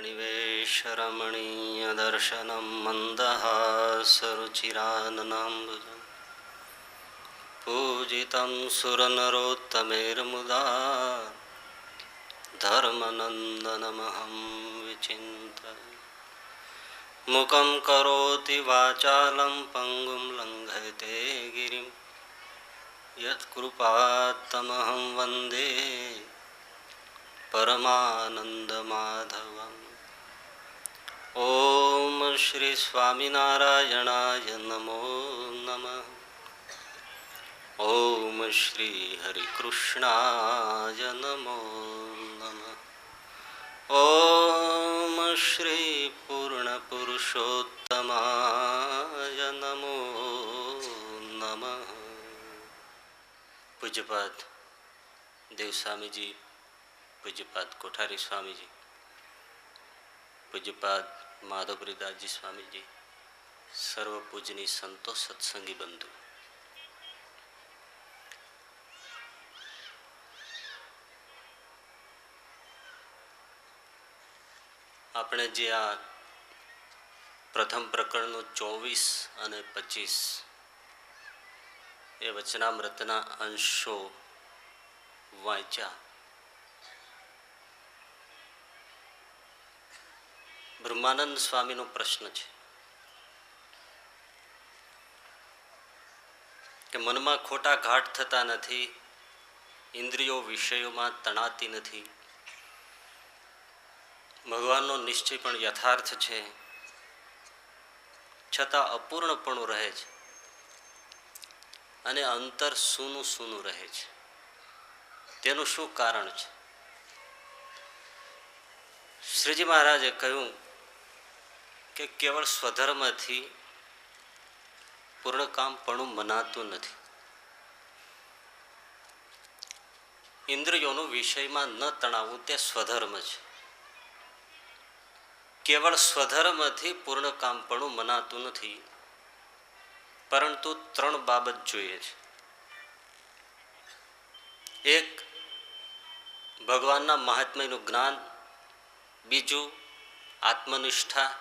निवेशरमणीयदर्शनं मन्दहासरुचिराननाम्बुजं पूजितं सुरनरोत्तमेर्मुदा धर्मनन्दनमहं विचिन्तये। मुखं करोति वाचालं पङ्गुं लङ्घयते गिरिं यत्कृपात्तमहं वन्दे परमानन्दमाधवम्। ओम श्री स्वामिनारायणाय नमो नमः। ओम श्री हरिकृष्णाय नमो नमः। ओम श्री पूर्णपुरुषोत्तमाय नमो नमः। पूज्यपाद देव स्वामी जी, पूज्यपाद कोठारी स्वामी जी, पूज्यपाद माधवप्रियदास जी स्वामी जी, सर्व पूजनी संतो सत्संगी बंधु, આપણે જે આ પ્રથમ પ્રકરણનો 24 અને 25 એ વચનામૃતના અંશો વાંચ્યા. બ્રહ્માનંદ સ્વામીનો પ્રશ્ન છે કે મનમાં ખોટા ઘાટ થતા નથી, ઇન્દ્રિયો વિષયોમાં તણાતી નથી, ભગવાનનો નિશ્ચય પણ યથાર્થ છે, છતાં અપૂર્ણપણું રહે છે અને અંતર સૂનું સૂનું રહે છે. તેનું શું કારણ છે? શ્રીજી મહારાજે કહ્યું કે કેવળ સ્વધર્મથી પૂર્ણકામપણું મનાતું નથી. ઇન્દ્રિયોનું વિષયમાં ન તણાવવું તે સ્વધર્મ છે. કેવળ સ્વધર્મથી પૂર્ણકામપણું મનાતું નથી, પરંતુ 3 બાબત જોઈએ છે. એક, ભગવાનના મહાત્મ્યનું જ્ઞાન. બીજું, આત્મનિષ્ઠા.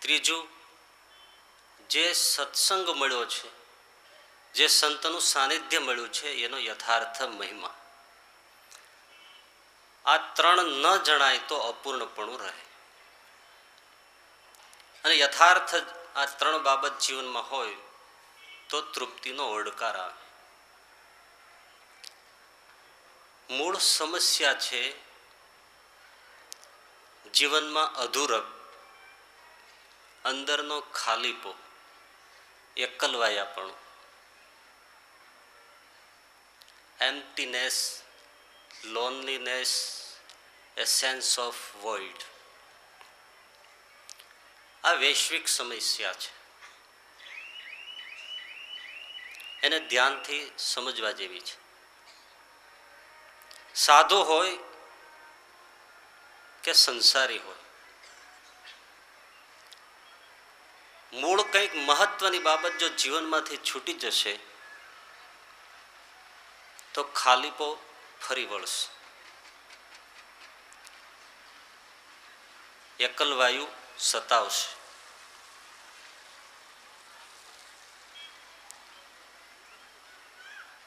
ત્રીજું, જે સત્સંગ મળ્યો છે, જે સંતનું સાનિધ્ય મળ્યું છે એનો યથાર્થ મહિમા. આ 3 ન જણાય તો અપૂર્ણપણું રહે. અને યથાર્થ આ 3 બાબત જીવનમાં હોય તો તૃપ્તિનો ઓડકાર આવે. મૂળ સમસ્યા છે જીવનમાં અધૂરપ, અંદરનો ખાલીપો, એકલવાયાપણું, emptiness, loneliness, a sense of void. આ વૈશ્વિક સમસ્યા છે. એને ધ્યાનથી સમજવા જેવી છે. સાધુ હોય કે સંસારી હોય, મૂળ કંઈક મહત્વની બાબત જો જીવનમાંથી છૂટી જશે તો ખાલીપો ફરી વળશે, એકલવાયુ સતાવશે.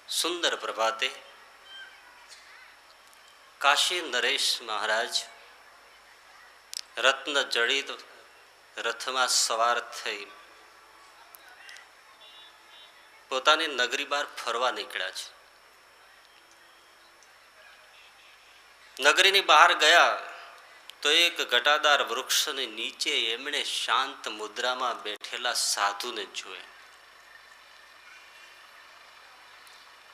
સુંદર પ્રભાતે કાશી નરેશ મહારાજ રત્ન જડિત રથમાં સવાર થઈ પોતાની નગરી બહાર ફરવા નીકળ્યા છે. નગરીની બહાર ગયા તો એક ઘટાદાર વૃક્ષની નીચે એમણે શાંત મુદ્રામાં બેઠેલા સાધુને જોયા.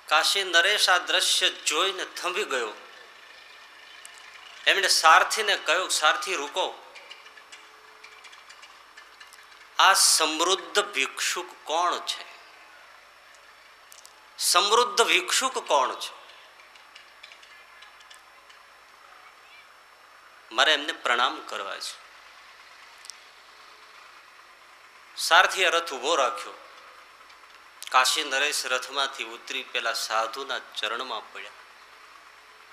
કાશી નરેશ આ દ્રશ્ય જોઈને થંભી ગયો. એમણે સારથીને કહ્યું, સારથી રૂકો, આ સમૃદ્ધ ભિક્ષુક કોણ છે? સમૃદ્ધ ભિક્ષુક કોણ છે? મારે એમને પ્રણામ કરવા છે. સારથીએ રથ ઉભો રાખ્યો. કાશી નરેશ રથમાંથી ઉતરી પેલા સાધુના ચરણમાં પડ્યા.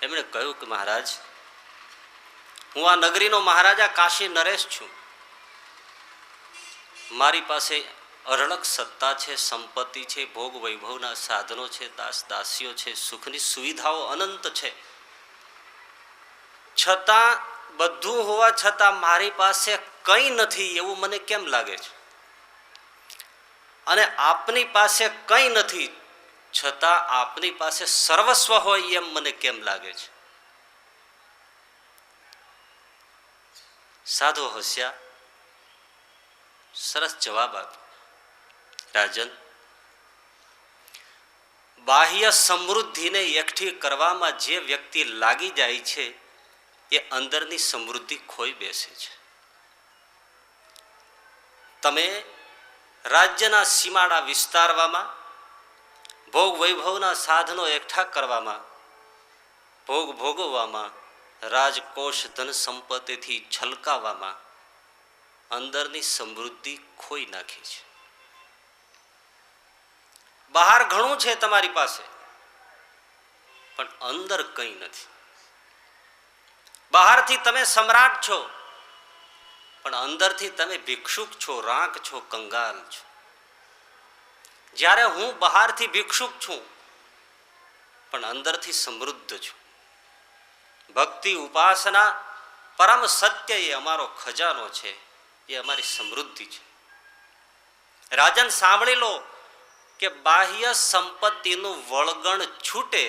એમણે કહ્યું કે મહારાજ, હું આ નગરીનો મહારાજા કાશી નરેશ છું. મારી પાસે અઢળક સત્તા છે, સંપત્તિ છે, ભોગ વૈભવના સાધનો છે, દાસ દાસીઓ છે, સુખની સુવિધાઓ અનંત છે. છતાં બધું હોવા છતાં મારી પાસે કંઈ નથી એવું મને કેમ લાગે છે? અને આપની પાસે કંઈ નથી છતાં આપની પાસે સર્વસ્વ હોય એમ મને કેમ લાગે છે? સાધુ હસ્યા, સરસ જવાબ આપ્યો. રાજન, બાહ્ય સમૃદ્ધિને એકઠી કરવામાં જે વ્યક્તિ લાગી જાય છે એ અંદરની સમૃદ્ધિ ખોઈ બેસે છે. તમે રાજ્યના સીમાડા વિસ્તારવામાં, ભોગ વૈભવના સાધનો એકઠા કરવામાં, ભોગ ભોગવવામાં, રાજકોષ ધન સંપત્તિથી છલકાવામાં અંદરની સમૃદ્ધિ ખોઈ નાખી છે. બહાર ઘણું છે તમારી પાસે, પણ અંદર કંઈ નથી. બહારથી તમે સમ્રાટ છો, પણ અંદરથી તમે ભિક્ષુક છો, રાંક છો, કંગાલ છો. જ્યારે હું બહારથી ભિક્ષુક છું પણ અંદરથી સમૃદ્ધ છું. ભક્તિ ઉપાસના પરમ સત્ય એ અમારો ખજાનો છે, એ અમારી સમૃદ્ધિ છે. રાજન, સાંભળી લો કે બાહ્ય સંપત્તિનું વળગણ છૂટે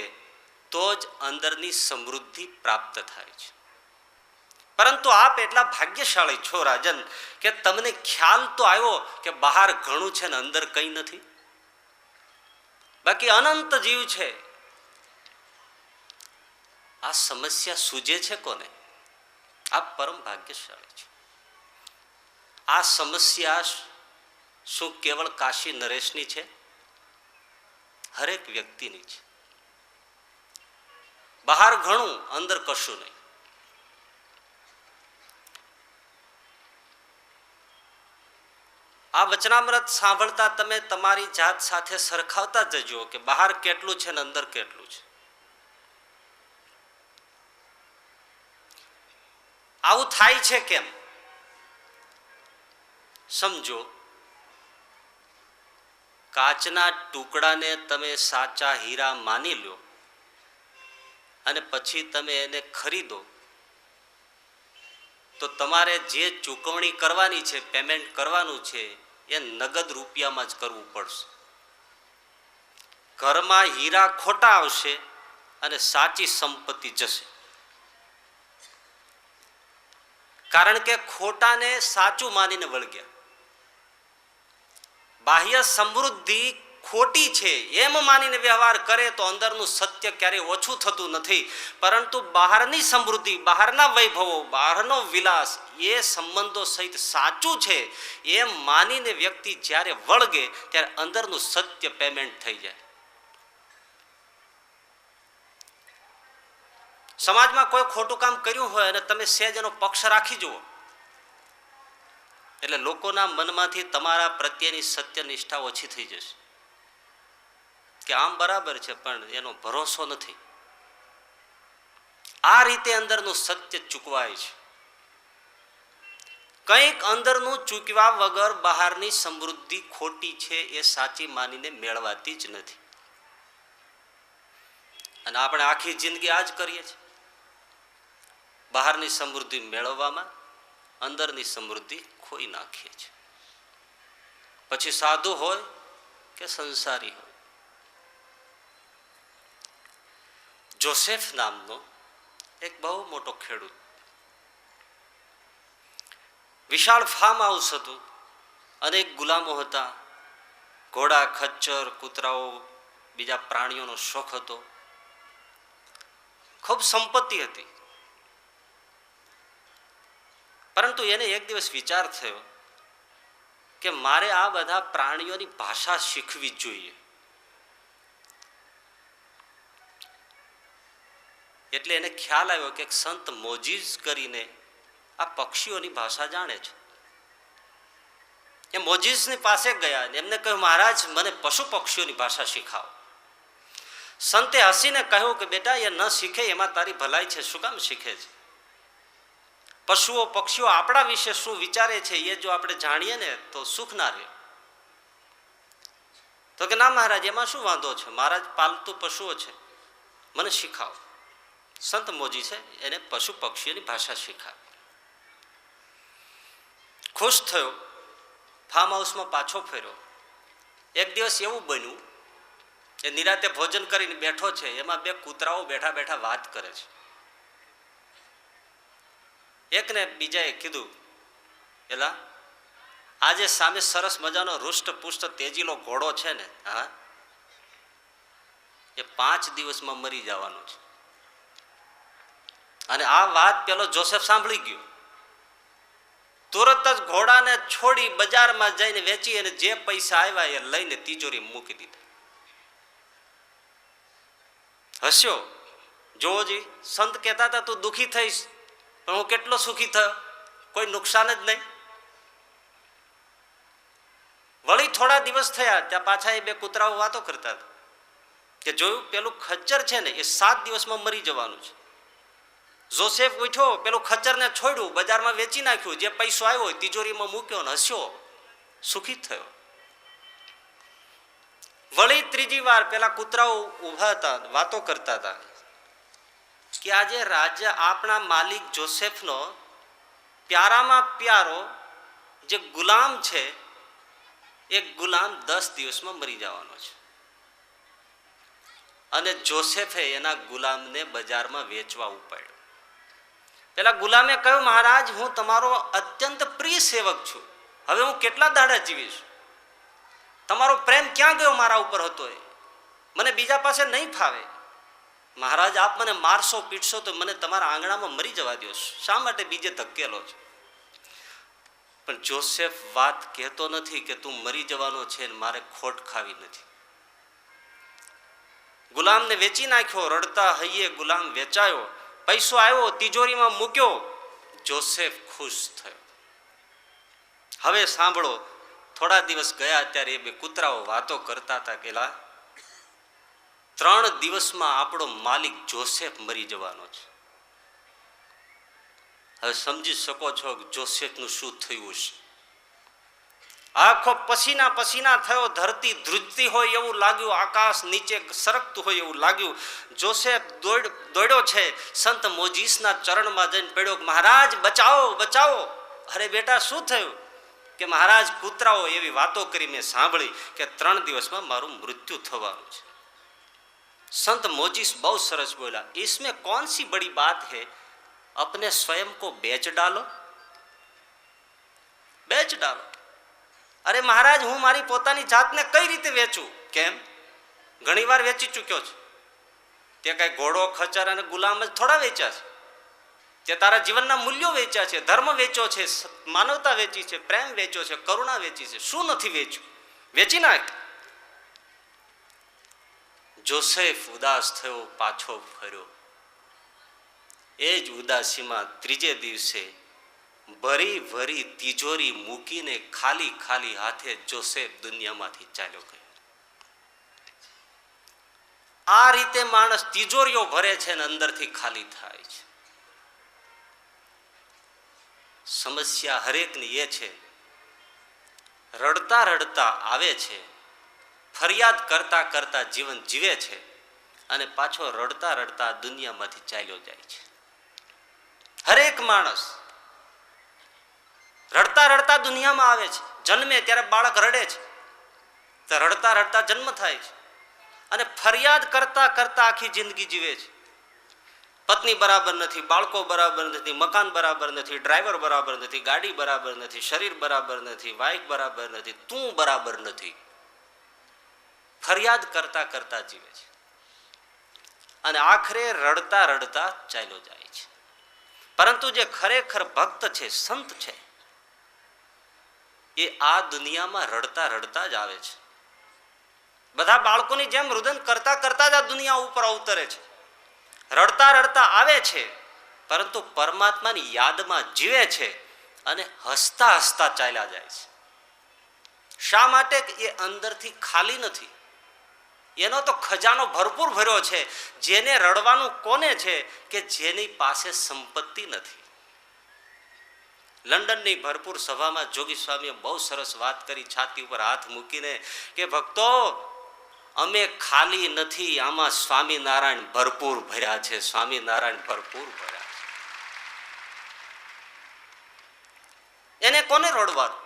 તો જ અંદરની સમૃદ્ધિ પ્રાપ્ત થાય છે. પરંતુ આપ એટલા ભાગ્યશાળી છો રાજન કે તમને ખ્યાલ તો આવ્યો કે બહાર ઘણું છે ને અંદર કંઈ નથી. બાકી અનંત જીવ છે. આ સમસ્યા સૂજે છે કોને? આપ પરમ ભાગ્યશાળી છો. આ સમસ્યા શું કેવળ કાશી નરેશની છે? હરેક વ્યક્તિની છે. બહાર ઘણું, અંદર કશું નહીં. આ વચનામૃત સાંભળતા તમે તમારી જાત સાથે સરખાવતા જજો કે બહાર કેટલું છે ને અંદર કેટલું છે. આવું થાય છે કેમ? સમજો, કાચના ટુકડાને તમે સાચા હીરા માની લો અને પછી તમે એને ખરીદો તો તમારે જે ચૂકવણી કરવાની છે, પેમેન્ટ કરવાનું છે, એ નગદ રૂપિયામાં જ કરવું પડશે. ઘરમાં હીરા ખોટા આવશે અને સાચી સંપત્તિ જશે. કારણ કે ખોટાને સાચું માનીને વળગ્યા. બાહ્ય સમૃદ્ધિ ખોટી છે એમ માનીને વ્યવહાર કરે તો અંદરનું સત્ય ક્યારેય ઓછું થતું નથી. પરંતુ બહારની સમૃદ્ધિ, બહારના વૈભવો, બહારનો વિલાસ એ સંબંધો સહિત સાચું છે એમ માનીને વ્યક્તિ જ્યારે વળગે ત્યારે અંદરનું સત્ય પેમેન્ટ થઈ જાય. સમાજમાં કોઈ ખોટું કામ કર્યું હોય અને તમે સહેજ એનો પક્ષ રાખી જુઓ એટલે લોકોના મનમાંથી તમારા પ્રત્યેની સત્યનિષ્ઠા ઓછી થઈ જશે કે આમ બરાબર છે પણ એનો ભરોસો નથી. આ રીતે અંદરનું સત્ય ચૂકવાય છે. કંઈક અંદરનું ચૂકવ્યા વગર બહારની સમૃદ્ધિ ખોટી છે એ સાચી માનીને મેળવાતી જ નથી. અને આપણે આખી જિંદગી આ જ કરીએ છીએ. બહારની સમૃદ્ધિ મેળવવામાં અંદરની સમૃદ્ધિ ખોઈ નાખીએ છીએ. પછી સાધુ હોય કે સંસારી હોય. જોસેફ નામનો એક બહુ મોટો ખેડૂત, વિશાળ ફાર્મ હાઉસ હતું, અનેક ગુલામો હતા, ઘોડા, ખચ્ચર, કૂતરાઓ, બીજા પ્રાણીઓનો શોખ હતો, ખૂબ સંપત્તિ હતી. પરંતુ એને એક દિવસ વિચાર થયો કે મારે આ બધા પ્રાણીઓની ભાષા શીખવી જોઈએ. એટલે એને ખ્યાલ આવ્યો કે એક સંત મોજીઝ કરીને આ પક્ષીઓની ભાષા જાણે છે. એ મોજીઝની પાસે ગયા અને એમને કહ્યું, મહારાજ મને પશુ પક્ષીઓની ભાષા શીખાવો. સંતે હસીને કહ્યું કે બેટા એ ન શીખે એમાં તારી ભલાઈ છે, શું કામ શીખે છે? પશુઓ પક્ષીઓ આપણા વિશે શું વિચારે છે એ જો આપણે જાણીએ ને તો સુખ ના રહે. તો કે ના મહારાજ, એમાં શું વાંધો છે? મહારાજ પાલતુ પશુઓ છે, મને શીખાવો. સંત મોજી છે, એને પશુ પક્ષીઓની ભાષા શીખાવી. ખુશ થયો, ફાર્મ હાઉસમાં પાછો ફર્યો. એક દિવસ એવું બન્યું, એ નિરાતે ભોજન કરીને બેઠો છે, એમાં બે કૂતરાઓ બેઠા બેઠા વાત કરે છે. એકને બીજાએ કીધું, એલા આજે સામે સરસ મજાનો રૂષ્ટ પુષ્ટ તેજીલો ઘોડો છે ને, હા, એ 5 દિવસમાં મરી જવાનો છે. અને આ વાત પેલો જોસેફ સાંભળી ગયો. તુરત જ ઘોડાને છોડી બજારમાં જઈને વેચી અને જે પૈસા આવ્યા એ લઈને તિજોરી મૂકી દીધા. હસ્યો. જોજી, સંત કહેતા હતા તું દુઃખી થઈશ, પણ હું કેટલો સુખી થયો, કોઈ નુકસાન જ નહીં. વળી થોડા દિવસ થયા, ત્યાં પાછા એ બે કૂતરાઓ વાતો કરતા હતા કે જોયું પેલું ખચ્ચર છે ને એ 7 દિવસમાં મરી જવાનું છે. જોસેફ ઉઠ્યો, પેલું ખચ્ચરને છોડ્યું, બજારમાં વેચી નાખ્યું, જે પૈસો આવ્યો તિજોરીમાં મૂક્યો ને હસ્યો, સુખી થયો. વળી ત્રીજી વાર પેલા કૂતરાઓ ઉભા હતા, વાતો કરતા હતા કે આજે રાજા આપણા માલિક જોસેફનો પ્યારામાં પ્યારો જે ગુલામ છે, એક ગુલામ 10 દિવસમાં મરી જવાનો છે. અને જોસેફે એના ગુલામને બજારમાં વેચવા ઉપાડ્યો. પેલા ગુલામે કહ્યું, મહારાજ હું તમારો અત્યંત પ્રિય સેવક છું, હવે હું કેટલા દાડા જીવીશ? તમારો પ્રેમ ક્યાં ગયો મારા ઉપર હતો? એ મને બીજા પાસે નહીં ફાવે. મહારાજ આપ મને મારશો પીટશો તો મને તમારા આંગણામાં મરી જવા દો, શા માટે બીજે ધકેલો છો? પણ જોસેફ વાત કહેતો નથી કે તું મરી જવાનો છે ને મારે ખોટ ખાવી નથી. ગુલામને વેચી નાખ્યો, રડતા હૈયે ગુલામ વેચાયો, પૈસો આવ્યો તિજોરીમાં મૂક્યો, જોસેફ ખુશ થયો. હવે સાંભળો, થોડા દિવસ ગયા ત્યારે એ બે કૂતરાઓ વાતો કરતા હતા કે 3 દિવસમાં આપણો માલિક જોસેફ મરી જવાનો છે. હવે સમજી શકો છો કે જોસેફનું શું થયું છે. આખો પસીના પસીના થયો, ધરતી ધ્રુજતી હોય એવું લાગ્યું, આકાશ નીચે સરકતું હોય એવું લાગ્યું. જોસેફ દોડ્યો છે, સંત મોજીસના ચરણમાં જઈને પડ્યો, મહારાજ બચાવો બચાવો. અરે બેટા શું થયું? કે મહારાજ કૂતરાઓ એવી વાતો કરી મેં સાંભળી કે 3 દિવસમાં મારું મૃત્યુ થવાનું છે. संत मोजिस बहुत सरस बोला, इसमें कौन सी बड़ी बात है, अपने स्वयं को बेच डालो, बेच डालो. अरे महाराज हूँ मारी पोतानी जातने कई रीते वेचूं? केम? घणी वार वेची चूक्यो छे. ते कई घोड़ो खच्चर अने गुलाम ज थोड़ा वेच्या छे. ते तारा जीवनना मूल्यों वेच्या छे, धर्म वेचो छे, मानवता वेची छे, प्रेम वेचो छे, करुणा वेची छे. शुं नथी वेच्युं? वेची नाख. जोसेफ उदास थयो, पाछो फर्यो. ए ज उदासीमां त्रीजे दिवसे भरी भरी तिजोरी मूकीने खाली खाली हाथे जोसेफ दुनियामांथी चाल्यो गयो. आ रीते माणस तिजोरीओ भरे छे ने अंदरथी खाली थाय छे. समस्या हरेकनी ए छे, रड़ता रड़ता आवे छे, फरियाद करता करता जीवन जीवे छे अने पाछो रड़ता रड़ता दुनियामांथी चाल्यो जाय छे. हरेक माणस रड़ता रड़ता दुनिया में आवे छे. जन्मे त्यारे बाळक रड़े छे तो रड़ता रड़ता जन्म थाय छे अने फरियाद करता करता आखी जिंदगी जीवे छे. पत्नी बराबर नहीं, बाळको बराबर नहीं, मकान बराबर नहीं, ड्राइवर बराबर नहीं, गाड़ी बराबर नहीं, शरीर बराबर नहीं, वाइफ बराबर नहीं, तू बराबर नहीं. फरियाद करता करता जीवे छे अने आखरे रड़ता रड़ता चाल्यो जाय छे. परंतु जे खरेखर भक्त छे, संत छे, ये आ दुनिया में रड़ता रड़ता ज आवे छे. बधा बाळकोनी जेम रुदन करता करता ज आ दुनिया उपर अवतरे छे. रड़ता रड़ता आवे छे परंतु परमात्मानी यादमां जीवे छे अने हसता हसता चाल्या जाय छे. शा माटे? ए अंदरथी खाली नथी. एनो तो खजानो भरपूर भर्यो छे. जेने रड़वानुं कोने छे? के जेनी पासे संपत्ति नथी. લંડનની ભરપૂર સભામાં જોગી સ્વામીએ બહુ સરસ વાત કરી, છાતી ઉપર હાથ મૂકીને, કે ભક્તો અમે ખાલી નથી, આમાં સ્વામિનારાયણ ભરપૂર ભર્યા છે, સ્વામિનારાયણ ભરપૂર ભર્યા છે. એને કોને રોડવાનું?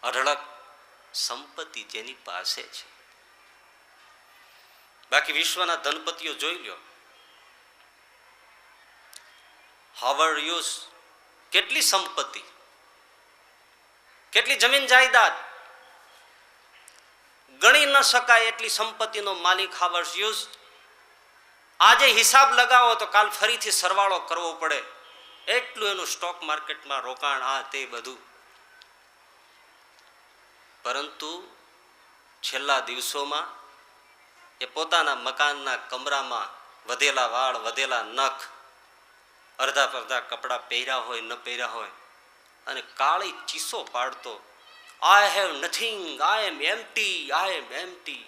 અઢળક સંપત્તિ જેની પાસે છે. બાકી વિશ્વના ધનપતિઓ જોઈ લ્યો. હાવર્ડ હ્યુઝ, કેટલી સંપત્તિ, કેટલી જમીન જાયદાદ, ગણી ન શકાય એટલી સંપત્તિનો માલિક હાવર્ડ હ્યુઝ. આજે હિસાબ લગાવો તો કાલ ફરીથી સરવાળો કરવો પડે, એટલું એનું સ્ટોક માર્કેટમાં રોકાણ, આ તે બધું. પરંતુ છેલ્લા દિવસોમાં એ પોતાના મકાનના કમરામાં વધેલા વાળ, વધેલા નખ, અડધા પડધા કપડાં પહેર્યા હોય ન પહેર્યા હોય, અને કાળી ચીસો પાડતો, I have nothing, I am empty, I am empty.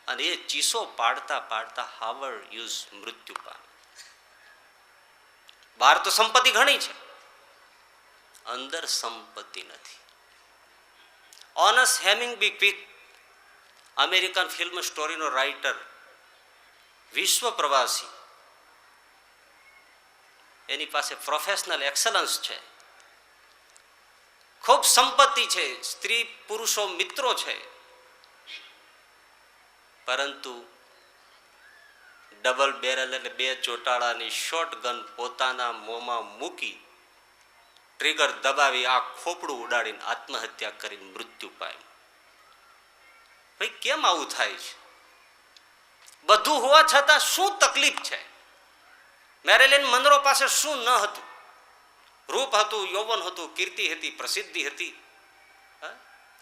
અને એ ચીસો પાડતા પાડતા હાવર્ડ હ્યુઝ મૃત્યુ પામે. બહાર તો સંપત્તિ ઘણી છે, અંદર સંપત્તિ નથી. Onus હેમિંગ્બી quick, American film સ્ટોરીનો writer, વિશ્વ પ્રવાસી, એની પાસે પ્રોફેશનલ એક્સલન્સ છે, ખૂબ સંપત્તિ છે, સ્ત્રી પુરુષો મિત્રો છે, પરંતુ ડબલ બેરલ એટલે બે ચોટાળાની શોટગન પોતાના મોંમાં મૂકી ટ્રિગર દબાવી આ ખોપડું ઉડાડીને આત્મહત્યા કરીને મૃત્યુ પામ્યું. ભાઈ કેમ આવું થાય છે? બધું હોવા છતાં શું તકલીફ છે? મેરિલિન મનરો પાસે શું ન હતું? રૂપ હતું, યૌવન હતું, કીર્તિ હતી, પ્રસિદ્ધિ હતી,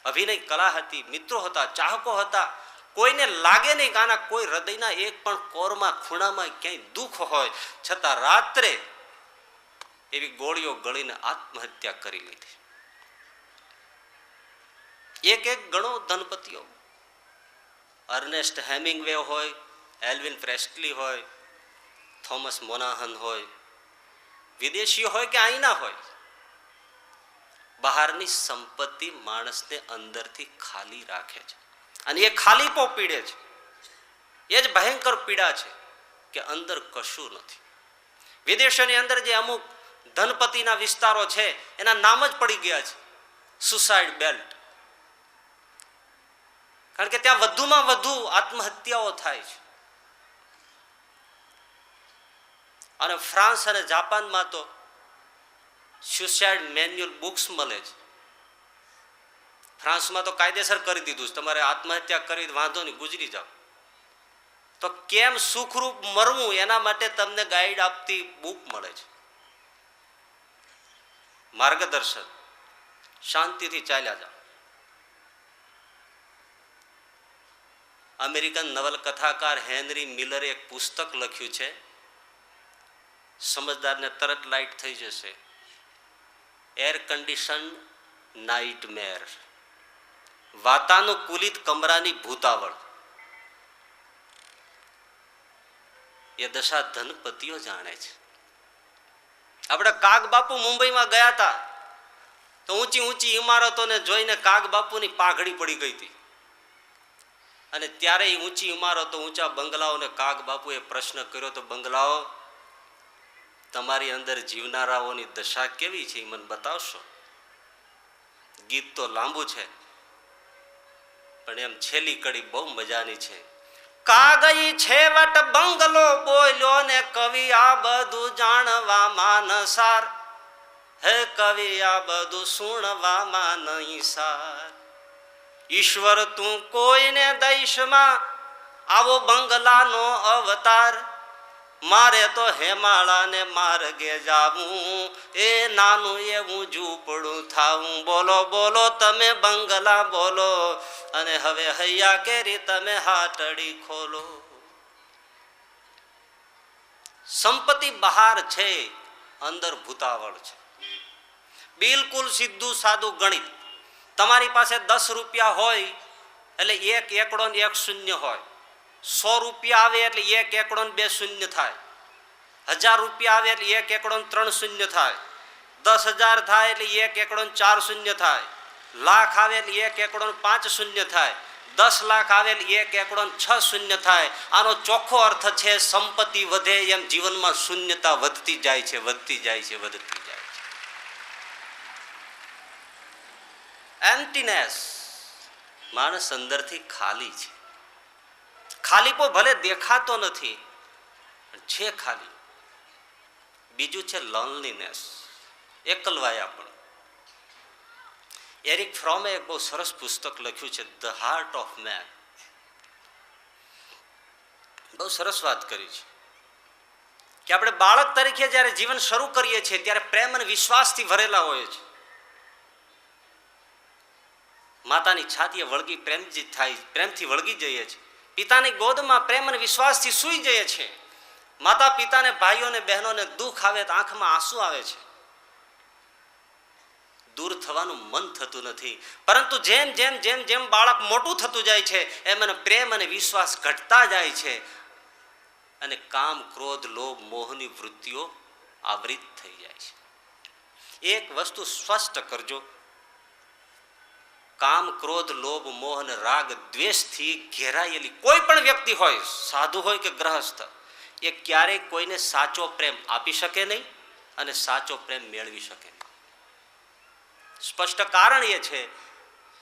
અભિનય કલા હતી, મિત્રો હતા, ચાહકો હતા. કોઈને લાગે નહીં કે આના કોઈ હૃદયના એક પણ કોરમાં ખૂણામાં ક્યાંય દુઃખ હોય, છતાં રાત્રે એવી ગોળીઓ ગળીને આત્મહત્યા કરી લીધી. એક એક ગણો ધનપતિઓ, અર્નેસ્ટ હેમિંગવે હોય, એલ્વિન પ્રેસ્ટલી હોય, થોમસ મોનાહન હોય, વિદેશીઓ હોય કે અહીંના હોય, બહારની સંપત્તિ માણસને અંદરથી ખાલી રાખે છે. અને એ ખાલીપો પીડે છે. એ જ ભયંકર પીડા છે કે અંદર કશું નથી. વિદેશોની અંદર જે અમુક ધનપતિના વિસ્તારો છે એના નામ જ પડી ગયા છે સુસાઇડ બેલ્ટ. કારણ કે ત્યાં વધુમાં વધુ આત્મહત્યાઓ થાય છે. અને ફ્રાન્સ અને જાપાનમાં તો સુસાઇડ મેન્યુઅલ બુક્સ મળે છે. ફ્રાન્સમાં તો કાયદેસર કરી દીધું છે, તમારે આત્મહત્યા કરી વાંધો નહીં, ગુજરી જાઓ. તો કેમ સુખરૂપ મરવું એના માટે તમને ગાઈડ આપતી બુક મળે છે, માર્ગદર્શન. શાંતિથી ચાલ્યા જાઓ. અમેરિકન નવલકથાકાર હેનરી મિલરે એક પુસ્તક લખ્યું છે, સમજદારને તરત લાઈટ થઈ જશે, એર કન્ડિશન નાઇટમેર, વાતાનુકૂલિત કમરાની ભૂતાવળ. એ દશા ધનપતિઓ જાણે છે. આપણે કાગબાપુ મુંબઈમાં ગયા હતા તો ઊંચી ઊંચી ઇમારતોને જોઈને કાગબાપુની પાઘડી પડી ગઈ હતી. અને ત્યારે એ ઊંચી ઇમારતો, ઊંચા બંગલાઓને કાગબાપુએ પ્રશ્ન કર્યો તો, બંગલાઓ, તમારી અંદર જીવનારાઓની દશા કેવી છે એ મને બતાવશો? ગીત તો લાંબુ છે, પણ એમ છેલ્લી કડી બહુ મજાની છે. કાગઈ છેવટ બંગલો બોલ્યો ને, કવિ આ બધું જાણવામાં નસાર, હે કવિ આ બધું સુણવામાં નહીં સાર. ઈશ્વર તું કોઈને દઈશમાં આવો બંગલાનો અવતાર, મારે તો હેમાળાને માર્ગે જાવું, એ નાનું એવું ઝૂંપડું થાવું. બોલો બોલો તમે બંગલા બોલો, અને હવે હૈયા કેરી તમે હાટડી ખોલો. સંપત્તિ બહાર છે, અંદર ભૂતાવળ છે. બિલકુલ સીધું સાદું ગણિત. તમારી પાસે 10 રૂપિયા હોય એટલે 1 એકડો ને 1 શૂન્ય હોય. 100 રૂપિયા આવે એટલે 1 એકડો ને 2 શૂન્ય થાય. 1000 રૂપિયા આવે એટલે 1 એકડો ને 3 શૂન્ય થાય. 10,000 થાય એટલે 1 એકડો 4 શૂન્ય થાય, લાખ આવે એટલે 1 એકડો 5 શૂન્ય થાય, 10 લાખ આવે એટલે 1 એકડો 6 શૂન્ય થાય. આનો ચોખ્ખો અર્થ છે સંપત્તિ વધે એમ જીવનમાં શૂન્યતા વધતી જાય છે, વધતી જાય છે, વધતી જાય છે. એમ્પ્ટીનેસ, માણસ અંદરથી ખાલી છે. ખાલીપો ભલે દેખાતો નથી, છે ખાલી. બીજું છે લોનલીનેસ, એકલવાયા પણ. એરિક ફ્રોમે એક બહુ સરસ પુસ્તક લખ્યું છે, ધ હાર્ટ ઓફ મેન. બહુ સરસ વાત કરી છે કે આપણે બાળક તરીકે જ્યારે જીવન શરૂ કરીએ છીએ ત્યારે પ્રેમ અને વિશ્વાસથી ભરેલા હોય છે. માતાની છાતીએ વળગી પ્રેમથી વળગી જઈએ છીએ. પિતાની ગોદમાં પ્રેમ અને વિશ્વાસથી સૂઈ જઈએ છીએ. માતા પિતાને, ભાઈઓને, બહેનોને દુઃખ આવે તો આંખમાં આંસુ આવે છે. દૂર થવાનું મન થતું નથી. પરંતુ જેમ જેમ જેમ જેમ બાળક મોટું થતું જાય છે એમ એને પ્રેમ અને વિશ્વાસ ઘટતા જાય છે અને કામ, ક્રોધ, લોભ, મોહની વૃત્તિઓ આવૃત થઈ જાય છે. એક વસ્તુ સ્પષ્ટ કરજો, કામ, ક્રોધ, લોભ, મોહ અને રાગ, દ્વેષથી ઘેરાયેલી કોઈ પણ વ્યક્તિ હોય, સાધુ હોય કે ગ્રહસ્થ, એ ક્યારેય કોઈને સાચો પ્રેમ આપી શકે નહીં અને સાચો પ્રેમ મેળવી શકે નહીં. સ્પષ્ટ કારણ એ છે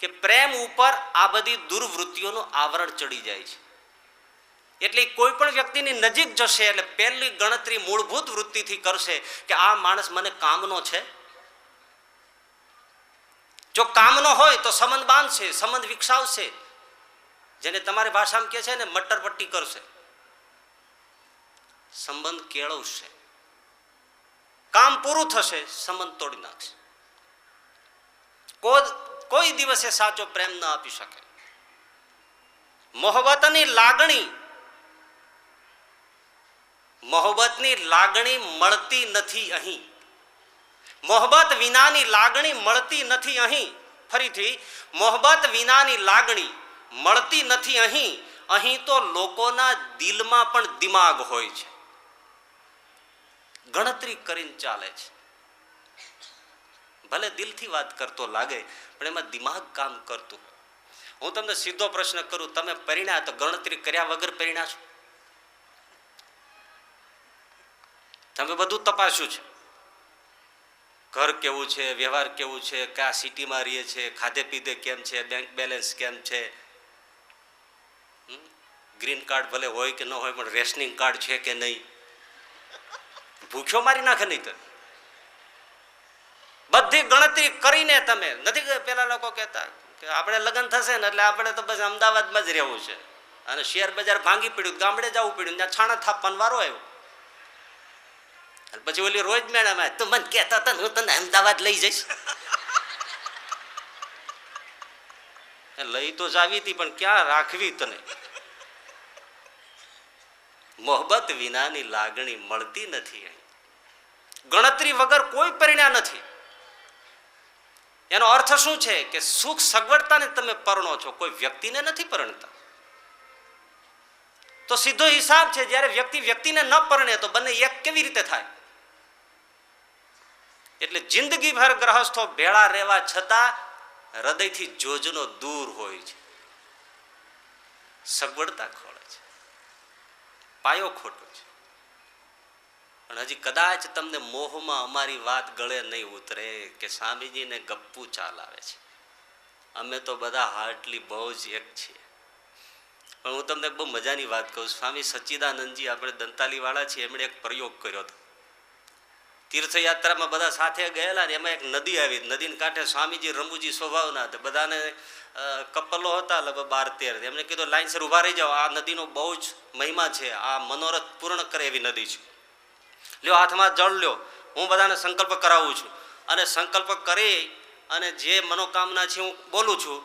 કે પ્રેમ ઉપર આ બધી દુર્વૃત્તિઓનું આવરણ ચડી જાય છે. એટલે કોઈ પણ વ્યક્તિની નજીક જશે એટલે પહેલી ગણતરી મૂળભૂત વૃત્તિથી કરશે કે આ માણસ મને કામનો છે. જો કામનો હોય તો સંબંધ બાંધશે, સંબંધ વિકસાવશે, જેને તમારી ભાષામાં કહે છે ને મટર પટ્ટી કરશે, સંબંધ કેળવશે. કામ પૂરું થશે, સંબંધ તોડી નાખશે. કોઈ દિવસે સાચો પ્રેમ ન આપી શકે. મોહબ્બતની લાગણી મળતી નથી અહીં. મોહબ્બત વિનાની લાગણી મળતી નથી અહીં. ફરીથી, મોહબ્બત વિનાની લાગણી મળતી નથી અહીં. અહીં તો લોકોના દિલમાં પણ દિમાગ હોય છે, ગણતરી કરીને ચાલે છે. ભલે દિલથી વાત કરતો લાગે પણ એમાં દિમાગ કામ કરતું. હું તમને સીધો પ્રશ્ન કરું, તમે પરિણ્યા તો ગણતરી કર્યા વગર પરિણ્યા છો? તમે બધું તપાસ્યું છે, ઘર કેવું છે, વ્યવહાર કેવું છે, કયા સિટીમાં રહીએ છે, ખાધે પીધે કેમ છે, બેંક બેલેન્સ કેમ છે, ગ્રીન કાર્ડ ભલે હોય કે ન હોય પણ રેશનિંગ કાર્ડ છે કે નહીં, ભૂખ્યો મારી નાખે નહીં. તો બધી ગણતરી કરીને તમે નથી. પેલા લોકો કહેતા કે આપણે લગ્ન થશે ને એટલે આપણે તો બસ અમદાવાદમાં જ રહેવું છે અને શેર બજાર ભાંગી પડ્યું, ગામડે જવું પડ્યું, ત્યાં છાણા થાપવાનો વારો આવ્યો. પછી ઓલી રોજ મેડમ તું મને કહેતા હતા હું તને અમદાવાદ લઈ જઈશ. લઈ તો જાવી હતી પણ ક્યાં રાખવી તને. મોહબ્બત વિનાની લાગણી મળતી નથી. ગણતરી વગર કોઈ પરિણામ નથી. એનો અર્થ શું છે કે સુખ સગવડતાને તમે પરણો છો, કોઈ વ્યક્તિને નથી પરણતા. તો સીધો હિસાબ છે, જ્યારે વ્યક્તિને ન પરણે તો બંને એક કેવી રીતે થાય? એટલે જિંદગીભર ગ્રહસ્થો ભેળા રહેવા છતાં હૃદયથી જોજનો દૂર હોય છે. સગવડતા ખોળે છે, પાયો ખોટો છે. પણ હજી કદાચ તમને મોહમાં અમારી વાત ગળે નહીં ઉતરે કે સ્વામીજીને ગપ્પુ ચાલાવે છે, અમે તો બધા હાર્ટલી બહુ જ એક છીએ. પણ હું તમને બહુ મજાની વાત કહું. સ્વામી સચ્ચિદાનંદજી, આપણે દંતાલી વાળા છીએ, એમણે એક પ્રયોગ કર્યો હતો. તીર્થયાત્રામાં બધા સાથે ગયેલા ને એમાં એક નદી આવી. નદીને કાંઠે સ્વામીજી રંબુજી સ્વભાવના હતા. બધાને કપલો હતા, લગભગ 12-13. એમને કીધું લાઈનસર ઊભા રહી જાઓ, આ નદીનો બહુ જ મહિમા છે, આ મનોરથ પૂર્ણ કરે એવી નદી છે. લ્યો હાથમાં જળ લ્યો, હું બધાને સંકલ્પ કરાવું છું. અને સંકલ્પ કરી અને જે મનોકામના છે હું બોલું છું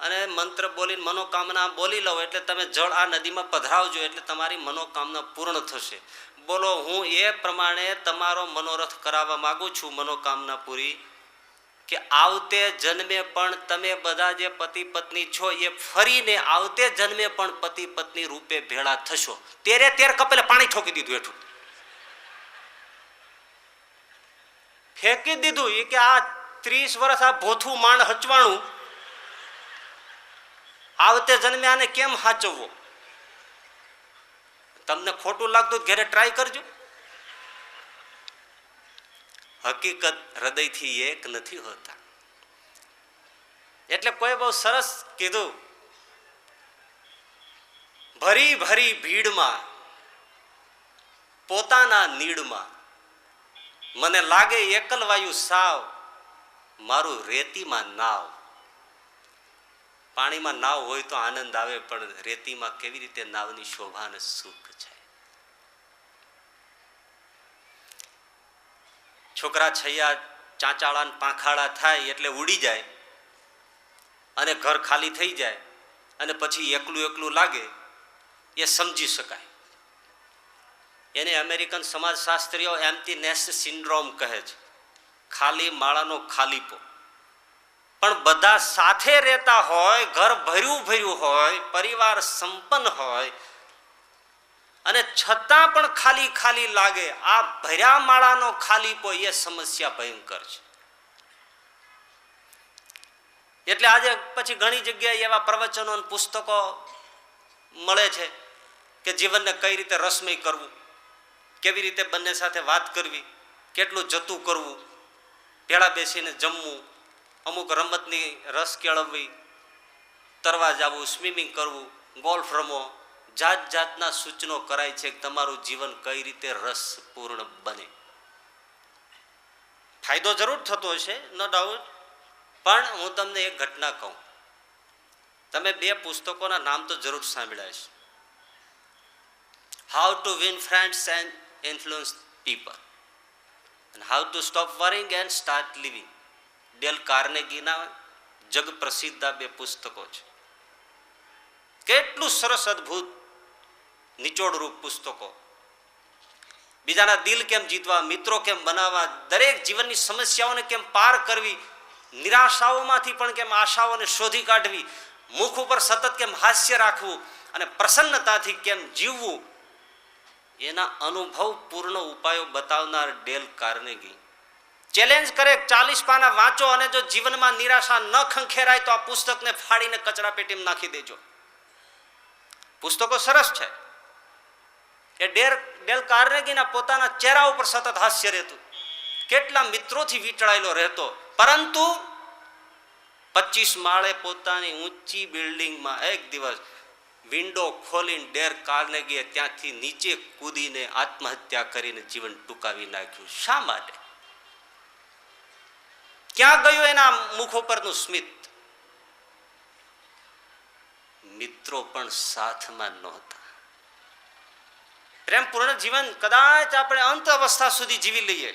અને મંત્ર બોલીને મનોકામના બોલી લઉં એટલે તમે જળ આ નદીમાં પધરાવજો એટલે તમારી મનોકામના પૂર્ણ થશે. બોલો, હું એ પ્રમાણે તમારો મનોરથ કરાવવા માગું છું, મનોકામના પૂરી, કે આવતે જન્મે પણ તમે બધા જે પતિ પત્ની છો એ ફરીને આવતે જન્મે પણ પતિ પત્ની રૂપે ભેળા થશો. 13 કપેલે પાણી ઠોકી દીધું હેઠું. ફેંકી દીધું. એ કે આ 30 વર્ષ આ ભોથું માંડ હચવાણું, આવતે જન્મે આને કેમ હાચવવો? તમને ખોટું લાગતું ઘરે ટ્રાય કરજો. હકીકત હૃદયથી એક નથી હોતા. એટલે કોઈ બહુ સરસ કીધું, ભરી ભરી ભીડમાં પોતાના નીડમાં મને લાગે એકલવાયું સાવ, મારું રેતીમાં નાવ. પાણીમાં નાવ હોય તો આનંદ આવે, પણ રેતીમાં કેવી રીતે નાવની શોભા અને સુખ છે. છોકરા છૈયા ચાંચાળા પાંખાળા થાય એટલે ઉડી જાય અને ઘર ખાલી થઈ જાય અને પછી એકલું એકલું લાગે, એ સમજી શકાય. એને અમેરિકન સમાજશાસ્ત્રીઓ એમ્પ્ટી નેસ્ટ સિન્ડ્રોમ કહે છે, ખાલી માળાનો ખાલીપો. પણ બધા સાથે રહેતા હોય, ઘર ભર્યું ભર્યું હોય, પરિવાર સંપન્ન હોય, અને છતાં પણ ખાલી ખાલી લાગે. આ ભર્યા માળાનો ખાલીપો એ સમસ્યા ભયંકર છે. એટલે આજે પછી ઘણી જગ્યાએ એવા પ્રવચનો અને પુસ્તકો મળે છે કે જીવનને કઈ રીતે રસમય કરવું, કેવી રીતે બંને સાથે વાત કરવી, કેટલું જતું કરવું, ભેળા બેસીને જમવું, અમુક રમતની રસ કેળવવી, તરવા જવું, સ્વિમિંગ કરવું, ગોલ્ફ રમો. જાત જાતના સૂચનો કરાય છે કે તમારું જીવન કઈ રીતે રસપૂર્ણ બને. ફાયદો જરૂર થતો હશે, નો ડાઉટ. પણ હું તમને એક ઘટના કહું. તમે 2 પુસ્તકોના નામ તો જરૂર સાંભળ્યા છે. How to win friends and influence people, અને how to stop worrying and start living. Dale કાર્નેગીના જગ પ્રસિદ્ધ 2 પુસ્તકો છે. કેટલું સરસ અદ્ભુત નિચોડરૂપ પુસ્તકો. બીજાના દિલ કેમ જીતવા, મિત્રો કેમ બનાવવા, દરેક જીવનની સમસ્યાઓને કેમ પાર કરવી, નિરાશાઓમાંથી પણ કેમ આશાઓને શોધી કાઢવી, મુખ ઉપર સતત કેમ હાસ્ય રાખવું અને પ્રસન્નતાથી કેમ જીવવું, એના અનુભવપૂર્ણ ઉપાયો બતાવનાર ડેલ કાર્નેગી ચેલેન્જ કરે, 40 પાના વાંચો અને જો જીવનમાં નિરાશા ન ખંખેરાય તો આ પુસ્તકને ફાડીને કચરા પેટીમાં નાખી દેજો. પુસ્તકો સરસ છે. એ ડેલ કાર્નેગીના પોતાના ચહેરા ઉપર સતત હાસ્ય રહેતું, કેટલા મિત્રોથી વીંટળાયેલો રહેતો, પરંતુ 25 માળે પોતાની ઊંચી બિલ્ડિંગમાં એક દિવસ વિન્ડો ખોલીને ડેલ કાર્નેગીએ ત્યાંથી નીચે કૂદીને આત્મહત્યા કરીને જીવન ટૂંકાવી નાખ્યું. શા માટે? ક્યાં ગયું એના મુખ ઉપરનું સ્મિત? મિત્રો પણ સાથમાં નહોતા. પ્રેમપૂર્ણ જીવન કદાચ આપણે અંત અવસ્થા સુધી જીવી લઈએ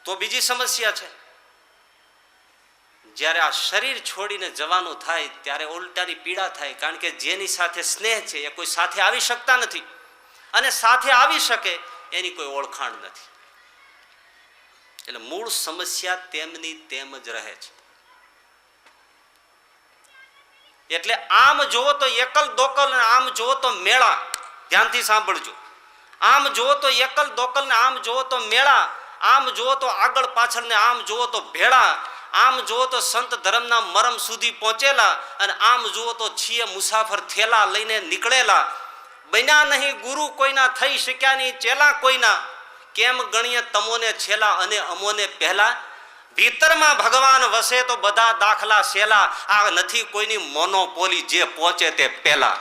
તો બીજી સમસ્યા છે. જ્યારે આ શરીર છોડીને જવાનું થાય ત્યારે ઉલટાની પીડા થાય, કારણ કે જેની સાથે સ્નેહ છે એ કોઈ સાથે આવી શકતા નથી, અને સાથે આવી શકે એની કોઈ ઓળખાણ નથી. એટલે મૂળ સમસ્યા તેમની તેમ જ રહે છે. એટલે આમ જોવો તો એકલ દોકલ ને આમ જોવો તો મેળા. ધ્યાનથી સાંભળજો. આમ જોવો તો એકલ દોકલ ને આમ જોવો તો મેળા, આમ જોવો તો આગળ પાછળ ને આમ જોવો તો ભેળા, આમ જોવો તો સંત ધર્મના મરમ સુધી પહોંચેલા, અને આમ જોવો તો છીએ મુસાફર થેલા લઈને નીકળેલા. બન્યા નહીં ગુરુ કોઈના, થઈ શક્યા નહીં ચેલા કોઈના, કેમ ગણીએ તમોને છેલા અને અમોને પહેલા. ભીતરમાં ભગવાન વસે તો બધા દાખલા સેલા, આ નથી કોઈની મોનોપોલી, જે પહોંચે તે પહેલા.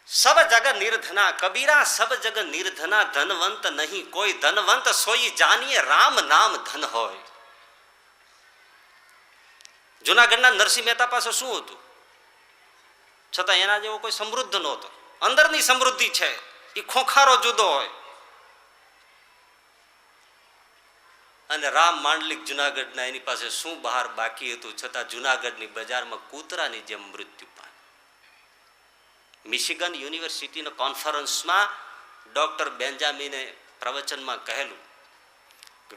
સબ જગ નિર્ધના કબીરા, સબ જગ નિર્ધના, ધનવંત નહીં કોઈ, ધનવંત સોઈ જાનીએ રામ નામ ધન હોય. જુનાગઢના નરસિંહ મહેતા પાસે શું હતું? છતાં એના જેવો કોઈ સમૃદ્ધ નહોતો. અંદરની સમૃદ્ધિ છે, એ ખોખારો જુદો હોય. અને રામ માંડલિક જુનાગઢના, એની પાસે શું બહાર બાકી હતું, છતાં જુનાગઢની બજારમાં કૂતરાની જેમ મૃત્યુ પામ્યું. મિશિગન યુનિવર્સિટીના કોન્ફરન્સમાં ડોક્ટર બેન્જામિને પ્રવચનમાં કહેલું,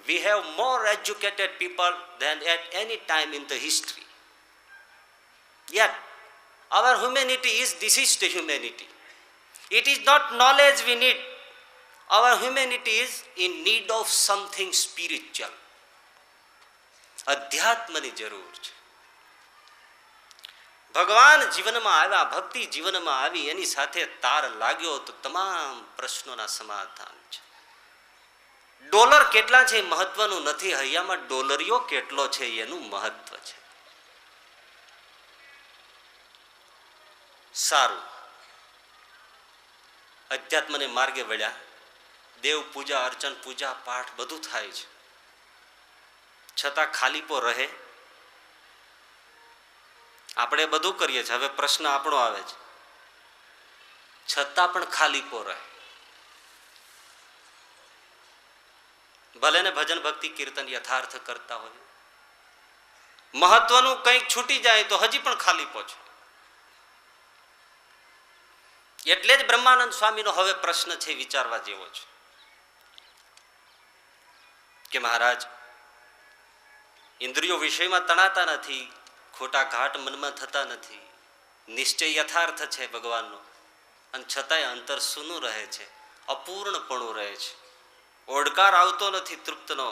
we have more educated people than at any time in the history, yet our humanity is deceased humanity. It is not knowledge we need. Our humanity is in need of something spiritual. અધ્યાત્મની જરૂર છે. ભગવાન જીવનમાં આવ્યા, ભક્તિ જીવનમાં આવી, એની સાથે તાર લાગ્યો તો તમામ પ્રશ્નોના સમાધાન છે. ડોલર કેટલા છે મહત્વનું નથી, હૈયામાં ડોલરિયો કેટલો છે એનું મહત્વ છે. સારું, અધ્યાત્મને માર્ગે વળ્યા. દેવ પૂજા, અર્ચન, પૂજા પાઠ બધું થાય છે, છતાં ખાલીપો રહે. આપણે બધું કરીએ છીએ. હવે પ્રશ્ન આપણો આવે છે, છતાં પણ ખાલીપો રહે. ભલે ને ભજન ભક્તિ કીર્તન યથાર્થ કરતા હોય, મહત્વનું કંઈક છૂટી જાય તો હજી પણ ખાલીપો છે. એટલે જ બ્રહ્માનંદ સ્વામીનો હવે પ્રશ્ન છે, વિચારવા જેવો છે કે મહારાજ, ઇન્દ્રિયો વિષયમાં તણાતા નથી, ખોટા ઘાટ મનમાં થતા નથી, નિશ્ચય યથાર્થ છે ભગવાનનો, અને છતાંય અંતર સૂનું રહે છે, અપૂર્ણપણું રહે છે, ઓડકાર આવતો નથી તૃપ્તનો,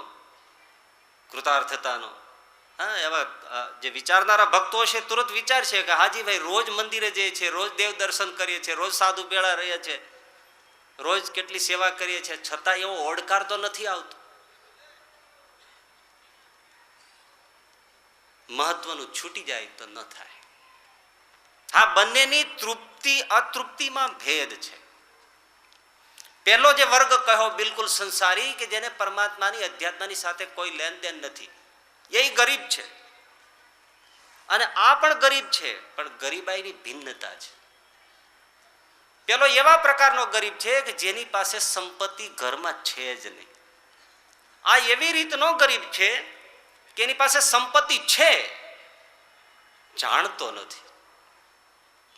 કૃતાર્થતાનો. હા, એવા જે વિચારનારા ભક્તો છે તુરંત વિચારશે કે હાજી ભાઈ રોજ મંદિરે જઈએ છીએ, રોજ દેવ દર્શન કરીએ છીએ, રોજ સાધુ ભેળા રહીએ છીએ, રોજ કેટલી સેવા કરીએ છીએ, છતાં એવો ઓડકાર તો નથી આવતો. મહત્વનું છૂટી જાય તો ન થાય. હા, બંનેની તૃપ્તિ અતૃપ્તિમાં ભેદ છે. પહેલો જે વર્ગ કહ્યો બિલકુલ સંસારી, કે જેને પરમાત્માની અધ્યાત્મની સાથે કોઈ લેનદેન નથી, એ ગરીબ છે. અને આ પણ ગરીબ છે, પણ ગરીબાઈની ભિન્નતા છે. પેલો એવા પ્રકારનો ગરીબ છે કે જેની પાસે સંપત્તિ ઘરમાં છે જ નહીં. આ એવી રીતનો ગરીબ છે કે એની પાસે સંપત્તિ છે, જાણતો નથી.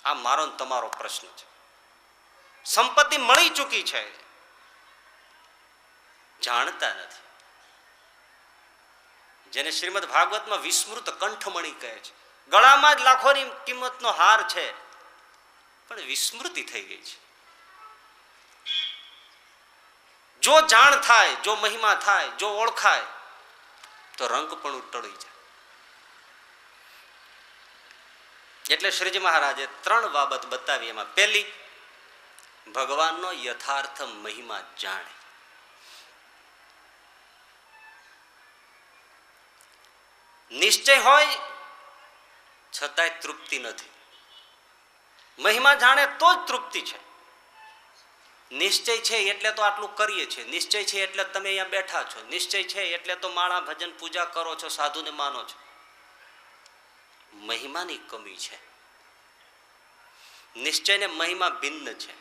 આ મારો ને તમારો પ્રશ્ન છે. સંપત્તિ મળી ચૂકી છે, જાણતા નથી. જેને શ્રીમદ ભાગવતમાં વિસ્મૃત કંઠમણી કહે છે. ગળામાં જ લાખોની કિંમતનો હાર છે, પણ વિસ્મૃતિ થઈ ગઈ છે. જો જાણ થાય, જો મહિમા થાય, જો ઓળખાય તો રંગ પણ ટળી જાય. એટલે શ્રીજી મહારાજે 3 બાબત બતાવી. એમાં પહેલી, ભગવાનનો યથાર્થ મહિમા જાણે. નિશ્ચય હોય છતાંય તૃપ્તિ નથી. મહિમા જાણે તો જ તૃપ્તિ છે. નિશ્ચય છે એટલે તો આટલું કરીએ છીએ, નિશ્ચય છે એટલે તમે અહીંયા બેઠા છો, નિશ્ચય છે એટલે તો માળા ભજન પૂજા કરો છો, સાધુને માનો છો. મહિમાની કમી છે. નિશ્ચય ને મહિમા ભિન્ન છે.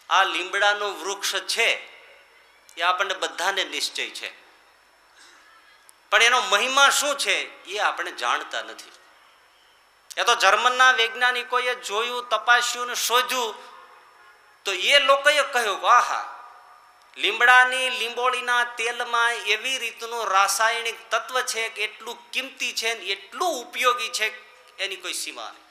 આ લીમડાનું વૃક્ષ છે એ આપણને બધાને નિશ્ચય છે, પણ એનો મહિમા શું છે એ આપણે જાણતા નથી. એ તો જર્મનના વૈજ્ઞાનિકોએ જોયું, તપાસ્યું ને શોધ્યું, તો એ લોકોએ કહ્યું કે આહા, લીમડાની લીંબોળીના તેલમાં એવી રીતનું રાસાયણિક તત્વ છે કે એટલું કિંમતી છે ને એટલું ઉપયોગી છે, એની કોઈ સીમા નહીં.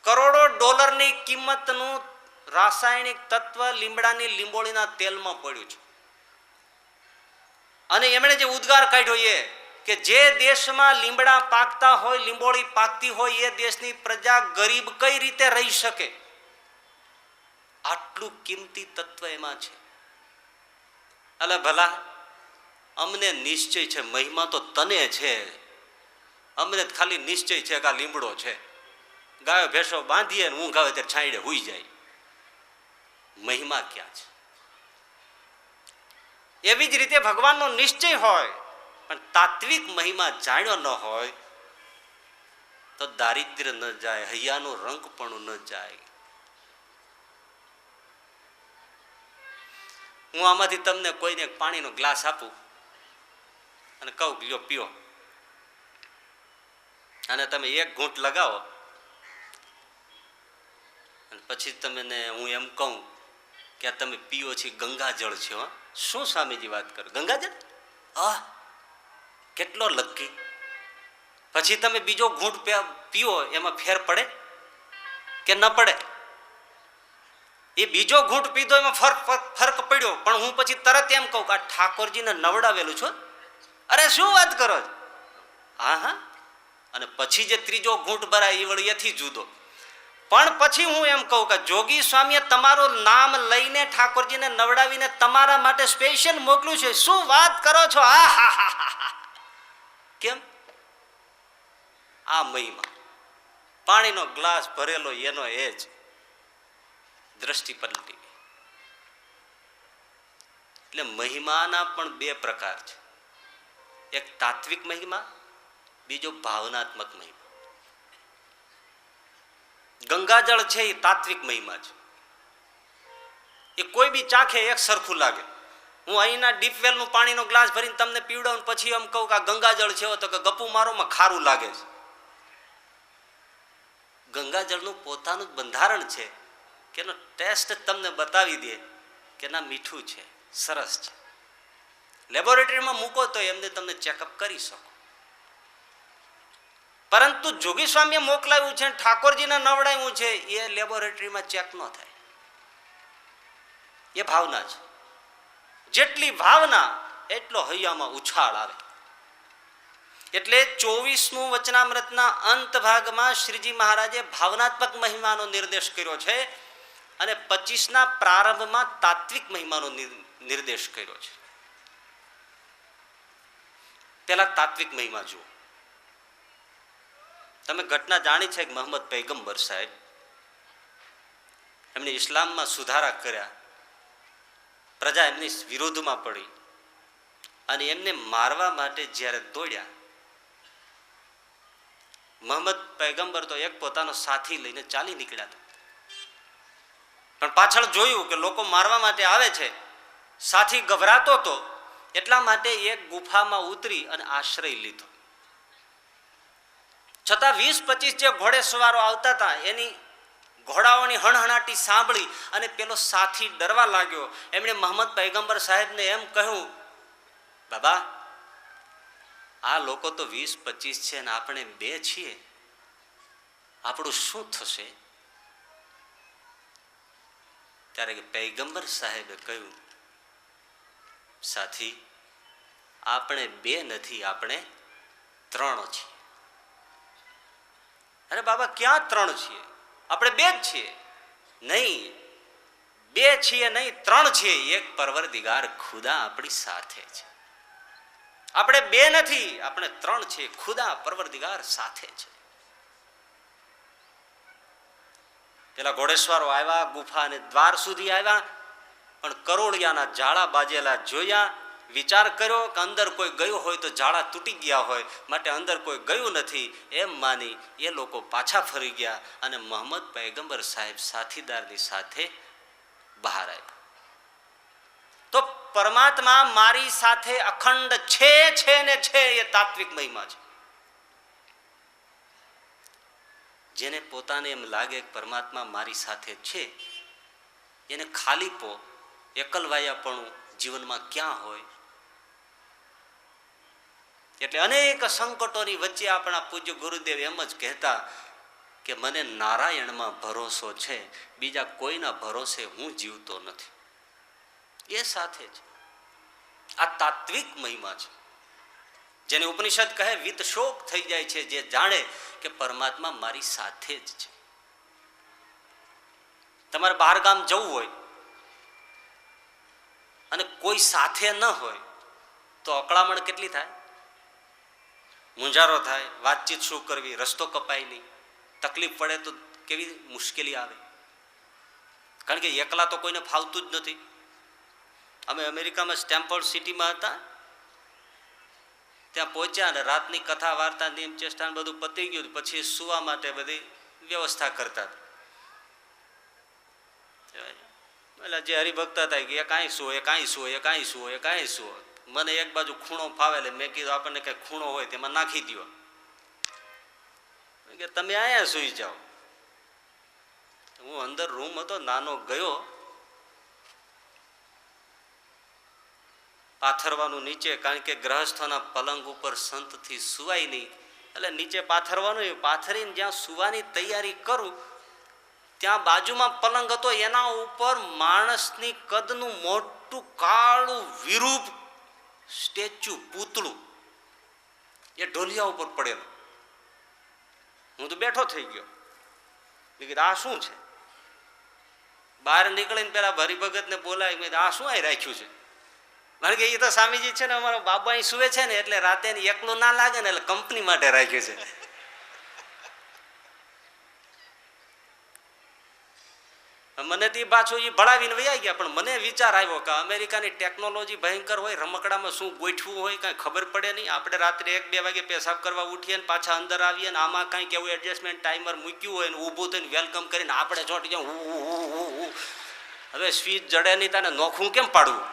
કરોડો ડોલરની કિંમતનું રાસાયણિક તત્વ લીમડાની લીંબોળીના તેલમાં પડ્યું છે. અને એમણે જે ઉદ્ગાર કાઢ્યો એ કે જે દેશમાં લીમડા પાકતા હોય, લીંબોળી પાકતી હોય, એ દેશની પ્રજા ગરીબ કઈ રીતે રહી શકે? આટલું કિંમતી તત્વ એમાં છે. અલે ભલા, અમને નિશ્ચય છે, મહિમા તો તને છે. અમને ખાલી નિશ્ચય છે કે આ લીમડો છે, ગાયો ભેંસો બાંધીએ ને ઊંઘ આવે ત્યારે છાંયડે હુઈ જાય. મહિમા ક્યાં છે? એવી જ રીતે ભગવાનનો નિશ્ચય હોય પણ તાત્વિક મહિમા જાણ્યો ન હોય તો દારિદ્ર્ય ન જાય, હૈયાનું રંગપણું ન જાય. હું આમાંથી તમને કોઈને પાણીનો ગ્લાસ આપું અને કહું લ્યો પીઓ, અને તમે એક ઘૂંટ લગાવો અને પછી તમને હું એમ કહું કે તમે પીઓ છે ગંગાજળ છે. શું સ્વામીજી વાત કરો, ગંગાજળ? આ કેટલો લકી. પછી તમે બીજો ઘૂંટ પીઓ, એમાં ફેર પડે કે ન પડે? એ બીજો ઘૂંટ પીધો એમાં ફરક પડ્યો, પણ હું પછી તરત એમ કહું કે આ ઠાકોરજીને નવડાવેલું છો. અરે શું વાત કરો છો? હા હા. અને પછી જે ત્રીજો ઘૂંટ ભરાય એ વળી એથી જુદો. પણ પછી હું એમ કહું કે જોગી સ્વામીએ તમારું નામ લઈને ઠાકોરજીને નવડાવીને તમારા માટે સ્પેશિયલ મોકલ્યું છે. શું વાત કરો છો? આ હા હા. કેમ? આ મહિમા પાણીનો ગ્લાસ ભરેલો એનો એ જ દ્રષ્ટિ પલટી. એટલે મહિમાના પણ બે પ્રકાર છે. એક તાત્વિક મહિમા, બીજો ભાવનાત્મક મહિમા. ગંગાજળ છે એ તાત્વિક મહિમા છે. એ કોઈ બી ચાખે એક સરખું લાગે. હું અહીંના ડીપવેલનું પાણીનો ગ્લાસ ભરીને તમને પીવડાવું પછી એમ કહું કે આ ગંગાજળ છે તો કે ગપુ મારોમાં ખારું લાગે છે. ગંગાજળનું પોતાનું જ બંધારણ છે કે એનો ટેસ્ટ તમને બતાવી દે કે ના મીઠું છે, સરસ છે. લેબોરેટરીમાં મૂકો તો એમને તમને ચેકઅપ કરી શકો. પરંતુ જોગી સ્વામીએ મોકલાવ્યું છે, ઠાકોરજીને નવડાવ્યું છે, એ લેબોરેટરીમાં ચેક ન થાય. એ ભાવના છે. જેટલી ભાવના એટલો હૈયામાં ઉછાળ આવે. એટલે 24મું વચનામૃતના અંત ભાગમાં શ્રીજી મહારાજે ભાવનાત્મક મહિમાનો નિર્દેશ કર્યો છે અને 25ના પ્રારંભમાં તાત્વિક મહિમાનો નિર્દેશ કર્યો છે. પેલા તાત્વિક મહિમા જુઓ. તમે ઘટના જાણી છે કે મોહમ્મદ પૈગંબર સાહેબ એમને ઇસ્લામમાં સુધારા કર્યા, પ્રજા એમની વિરોધમાં પડી અને એમને મારવા માટે જ્યારે દોડ્યા, મોહમ્મદ પૈગંબર તો એક પોતાનો સાથી લઈને ચાલી નીકળ્યા હતા. પણ પાછળ જોયું કે લોકો મારવા માટે આવે છે. સાથી ગભરાતો હતો, એટલા માટે એક ગુફામાં ઉતરી અને આશ્રય લીધો. છતાં 20-25 જે ઘોડે સવારો આવતા હતા એની ઘોડાઓની હણહણાટી સાંભળી અને પેલો સાથી ડરવા લાગ્યો. એમણે મોહમ્મદ પૈગંબર સાહેબને એમ કહ્યું, બાબા આ લોકો તો 20-25 છે ને આપણે 2 છીએ, આપણું શું થશે? ત્યારે પૈગંબર સાહેબે કહ્યું, સાથી આપણે 2 નથી, આપણે 3 છીએ. અરે બાબા ક્યાં 3 છીએ? આપણે 2 જ છીએ. નહીં, 2 છીએ નહીં, 3 છીએ. એક પરવરદિગાર ખુદા આપણી સાથે છે. આપણે 2 નથી, આપણે 3 છીએ. ખુદા પરવરદિગાર સાથે છે. પેલા ઘોડેસવારો આવ્યા, ગુફા અને દ્વાર સુધી આવ્યા, પણ કરોળિયાના જાળા બાજેલા જોયા. વિચાર કર્યો કે અંદર કોઈ ગયું હોય તો જાળા તૂટી ગયા હોય, માટે અંદર કોઈ ગયું નથી એમ માની એ લોકો પાછા ફરી ગયા અને મોહમ્મદ પૈગંબર સાહેબ સાથીદારની સાથે બહાર આવ્યા. તો પરમાત્મા મારી સાથે અખંડ છે ને છે. એ તાત્વિક મહિમા છે. જેને પોતાને એમ લાગે કે પરમાત્મા મારી સાથે છે, એને ખાલીપો, એકલવાયાપણું જીવનમાં ક્યાં હોય? એટલે અનેક સંકટોની વચ્ચે આપણા પૂજ્ય ગુરુદેવ એમ જ કહેતા કે મને નારાયણમાં ભરોસો છે, બીજા કોઈના ભરોસે હું જીવતો નથી. એ સાથે છે. આ તાત્વિક મહિમા છે, જેને ઉપનિષદ કહે વિત શોક થઈ જાય છે, જે જાણે કે પરમાત્મા મારી સાથે જ છે. તમારે બહાર ગામ જવું હોય અને કોઈ સાથે ન હોય તો અકળામણ કેટલી થાય, મૂંઝારો થાય, વાતચીત શું કરવી, રસ્તો કપાય નહીં, તકલીફ પડે તો કેવી મુશ્કેલી આવે. કારણ કે એકલા તો કોઈને ફાવતું જ નથી. અમે અમેરિકામાં સ્ટેમ્ફોર્ડ સિટીમાં હતા, ત્યાં પહોંચ્યા અને રાતની કથા વાર્તા નિયમ ચેષ્ટા બધું પતી ગયું. પછી સુવા માટે બધી વ્યવસ્થા કરતા હતા. એટલે જે હરિભક્ત હતા કે એ કાંઈ સુવો, એ કાંઈ સુવો, એ કાંઈ સુવો, એ કાંઈ સુવો. મને એક બાજુ ખૂણો ફાવે એટલે મેં કીધું આપણને કંઈ ખૂણો હોય તેમાં નાખી દો કે તમે અહીંયા સુઈ જાઓ. હું અંદર રૂમ હતો નાનો, ગયો, પાથરવાનું નીચે, કારણ કે ગ્રહસ્થોના પલંગ ઉપર સંતથી સુવાય નહીં, એટલે નીચે પાથરવાનું. પાથરીને જ્યાં સુવાની તૈયારી કરું ત્યાં બાજુમાં પલંગ હતો, એના ઉપર માણસની કદનું મોટું કાળું વિરૂપ સ્ટેચ્યુ, પૂતળું, એ ઢોલિયા ઉપર પડેલું. હું તો બેઠો થઈ ગયો. મેં કીધું આ શું છે? બહાર નીકળીને પેલા હરિભગત ને બોલાવી, મેં આ શું અહીં રાખ્યું છે? કારણ કે એ તો સ્વામીજી છે ને અમારો બાબા અહીં સુવે છે ને, એટલે રાતે એકલું ના લાગે ને, એટલે કંપની માટે રાખ્યું છે. મને તો પાછું એ ભણાવીને વયા ગયા. પણ મને વિચાર આવ્યો કે અમેરિકાની ટેકનોલોજી ભયંકર હોય, રમકડામાં શું ગોઠવું હોય કાંઈ ખબર પડે નહીં. આપણે રાત્રે 1-2 વાગે પેશાબ કરવા ઉઠીએ ને પાછા અંદર આવીએ ને આમાં કાંઈક એવું એડજસ્ટમેન્ટ ટાઈમર મૂક્યું હોય ને ઊભું થઈને વેલકમ કરીને આપણે ચોંટી જાઉં. હવે સ્વીચ જડે નહીં, તને નોખું કેમ પાડવું?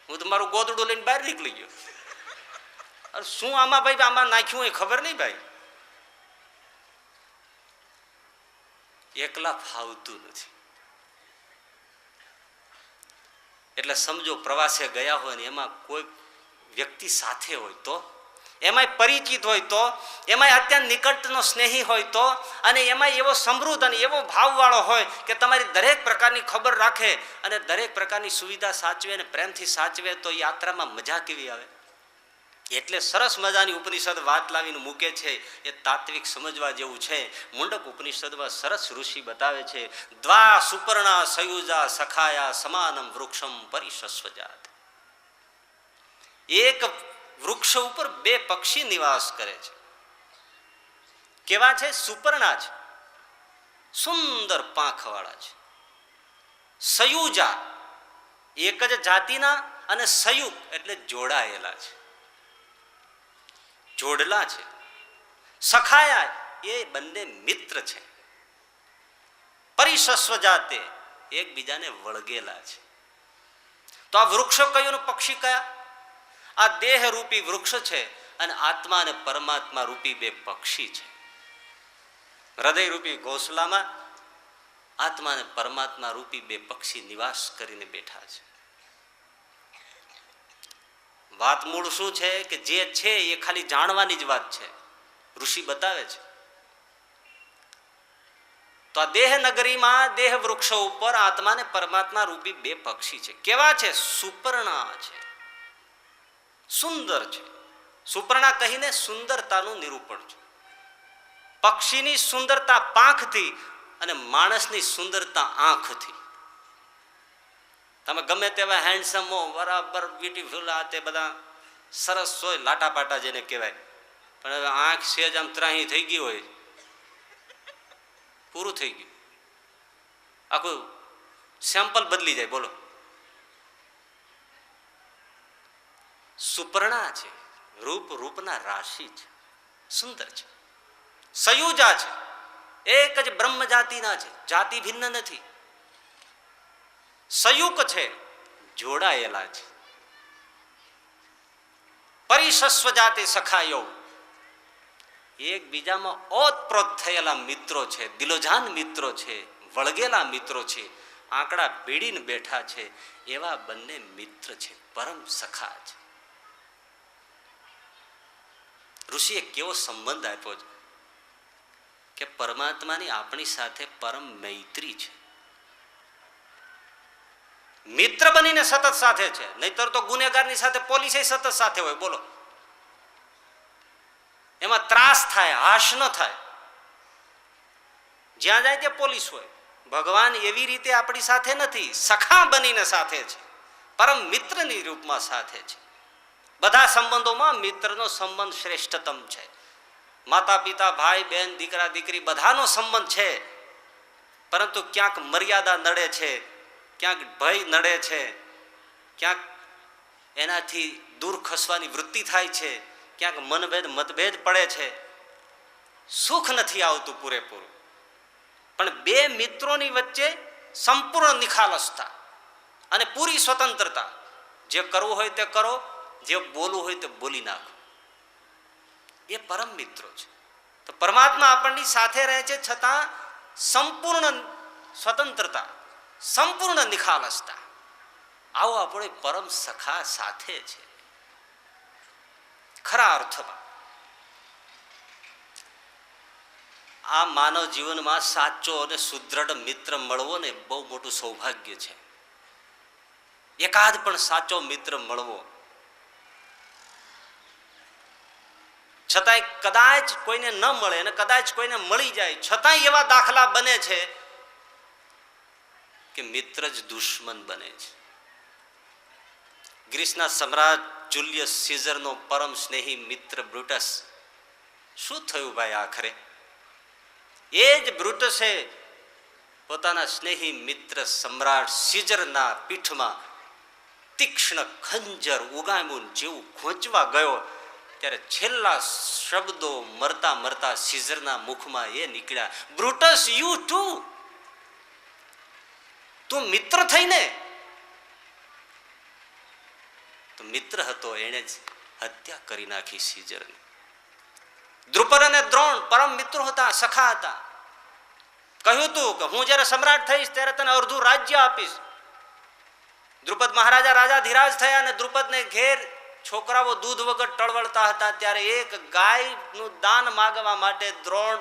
હું તો મારું ગોદડું લઈને બહાર નીકળી ગયો. અરે શું આમાં ભાઈ આમાં નાખ્યું હોય ખબર નહીં ભાઈ. એકલા ફાવતું નથી. એટલે સમજો પ્રવાસે ગયા હોય ને એમાં કોઈ વ્યક્તિ સાથે હોય તો, એમાંય પરિચિત હોય તો, એમાંય અત્યંત નિકટનો સ્નેહી હોય તો, અને એમાં એવો સમૃદ્ધ અને એવો ભાવવાળો હોય કે તમારી દરેક પ્રકારની ખબર રાખે અને દરેક પ્રકારની સુવિધા સાચવે અને પ્રેમથી સાચવે, તો યાત્રામાં મજા કેવી આવે. એટલે સરસ મજાની ઉપનિષદ વાત લાવીને મૂકે છે. એ તાત્વિક સમજવા જેવું છે. મુંડક ઉપનિષદમાં સરસ ઋષિ બતાવે છે, દ્વા સુપર્ણા સયુજા સખાયા સમાનમ વૃક્ષમ પરિશસ્વજાત. એક વૃક્ષ ઉપર 2 પક્ષી નિવાસ કરે છે. કેવા છે? સુપર્ણા છે, સુંદર પાંખવાળા છે. સયુજા એક જ જાતિના, અને સયુગ એટલે જોડાયેલા છે, જોડલા છે. સખાયા એ બંને મિત્ર છે. પરિશસ્વ જાતે એકબીજાને વળગેલા છે. તો આ વૃક્ષો કયું ને પક્ષી કયા? આ દેહ રૂપી વૃક્ષ છે અને આત્મા અને પરમાત્મા રૂપી 2 પક્ષી છે. હૃદય રૂપી ઘોંસલામાં આત્મા અને પરમાત્મા રૂપી 2 પક્ષી નિવાસ કરીને બેઠા છે. વાત મૂળ શું છે કે જે છે એ ખાલી જાણવાની જ વાત છે. ઋષિ બતાવે છે. તો આ દેહ નગરીમાં દેહ વૃક્ષો ઉપર આત્મા ને પરમાત્મા રૂપી 2 પક્ષી છે. કેવા છે? સુપર્ણા છે, સુંદર છે. સુપર્ણા કહીને સુંદરતાનું નિરૂપણ છે. પક્ષીની સુંદરતા પાંખથી અને માણસની સુંદરતા આંખથી. તમે ગમે તેવા હેન્ડસમ હો, બરાબર બ્યુટીફુલ, આ તે બધા સરસ હોય, લાટા પાટા જેને કહેવાય, પણ હવે આંખ સેજ આમ ત્રાહી થઈ ગઈ હોય, પૂરું થઈ ગયું. આખું સેમ્પલ બદલી જાય. બોલો. સુપર્ણા છે, રૂપના રાશિ છે, સુંદર છે. સયુજા છે, એક જ બ્રહ્મ જાતિના છે, જાતિ ભિન્ન નથી. સંયુક્ત છે, જોડાયેલા છે. પરિશસ્વ જાતે સખાયો એકબીજામાં ઓતપ્રોત થયેલા મિત્રો છે, દિલોજાન મિત્રો છે, વળગેલા મિત્રો છે, આંકડા ભેડીને બેઠા છે. એવા બંને મિત્ર છે, પરમ સખા છે. ઋષિએ કેવો સંબંધ આપ્યો છે કે પરમાત્માની આપણી સાથે પરમ મૈત્રી છે. મિત્ર બનીને સતત સાથે છે, નહીતર તો ગુનેગારની સાથે પોલીસે સતત સાથે હોય. બોલો, એમાં ત્રાસ થાય, હાશ ન થાય. જ્યાં જાય ત્યાં પોલીસ હોય. ભગવાન એવી રીતે આપણી સાથે નથી, સખા બનીને સાથે છે, પરમ મિત્રની રૂપમાં સાથે છે. બધા સંબંધોમાં મિત્રનો સંબંધ શ્રેષ્ઠતમ છે. માતા પિતા, ભાઈ બહેન, દીકરા દીકરી બધાનો સંબંધ છે, પરંતુ ક્યાંક મર્યાદા નડે છે, ક્યાંક ભય નડે છે, ક્યાંક એનાથી દૂર ખસવાની વૃત્તિ થાય છે, ક્યાંક મતભેદ પડે છે, સુખ નથી આવતું પૂરેપૂરું. પણ 2 મિત્રોની વચ્ચે સંપૂર્ણ નિખાલસતા અને પૂરી સ્વતંત્રતા. જે કરવું હોય તે કરો, જે બોલવું હોય તે બોલી નાખો. એ પરમ મિત્રો છે. તો પરમાત્મા આપણની સાથે રહે છે, છતાં સંપૂર્ણ સ્વતંત્રતા, સંપૂર્ણ નિખાલસતા. આવો આપણો પરમ સખા સાથે છે ખરા અર્થમાં. આ માનવ જીવનમાં સાચો અને સુદ્રઢ મિત્ર મળવો ને બહુ મોટું સૌભાગ્ય છે. એકાદ પણ સાચો મિત્ર મળવો. છતાંય કદાચ કોઈને ન મળે અને કદાચ કોઈને મળી જાય, છતાંય એવા દાખલા બને છે કે મિત્ર જ દુશ્મન બને છે. ગ્રીસના સમ્રાટ જુલિયસ સીઝરનો પરમ સ્નેહી મિત્ર બ્રુટસ, શું થયું ભાઈ આખરે? એ જ બ્રુટસે પોતાના સ્નેહી મિત્ર સમ્રાટ સીઝરના પીઠમાં તીક્ષ્ણ ખંજર ઉગામ્યું. જેવું ખોંચવા ગયો ત્યારે છેલ્લા શબ્દો મરતા મરતા સીઝરના મુખમાં એ નીકળ્યા, બ્રુટસ, યુ ટુ, તું મિત્ર થઈને. તો મિત્ર હતો, એણે જ હત્યા કરી નાખી સીઝરની. દ્રુપદ અને દ્રોણ પરમ મિત્રો હતા, સખા હતા. કહ્યું તું કે હું જ્યારે સમ્રાટ થઈશ ત્યારે તને અડધું રાજ્ય આપીશ. દ્રુપદ મહારાજા રાજાધિરાજ થયા અને દ્રુપદને ઘેર છોકરાઓ દૂધ વગર ટળવળતા હતા. ત્યારે એક ગાયનું દાન માગવા માટે દ્રોણ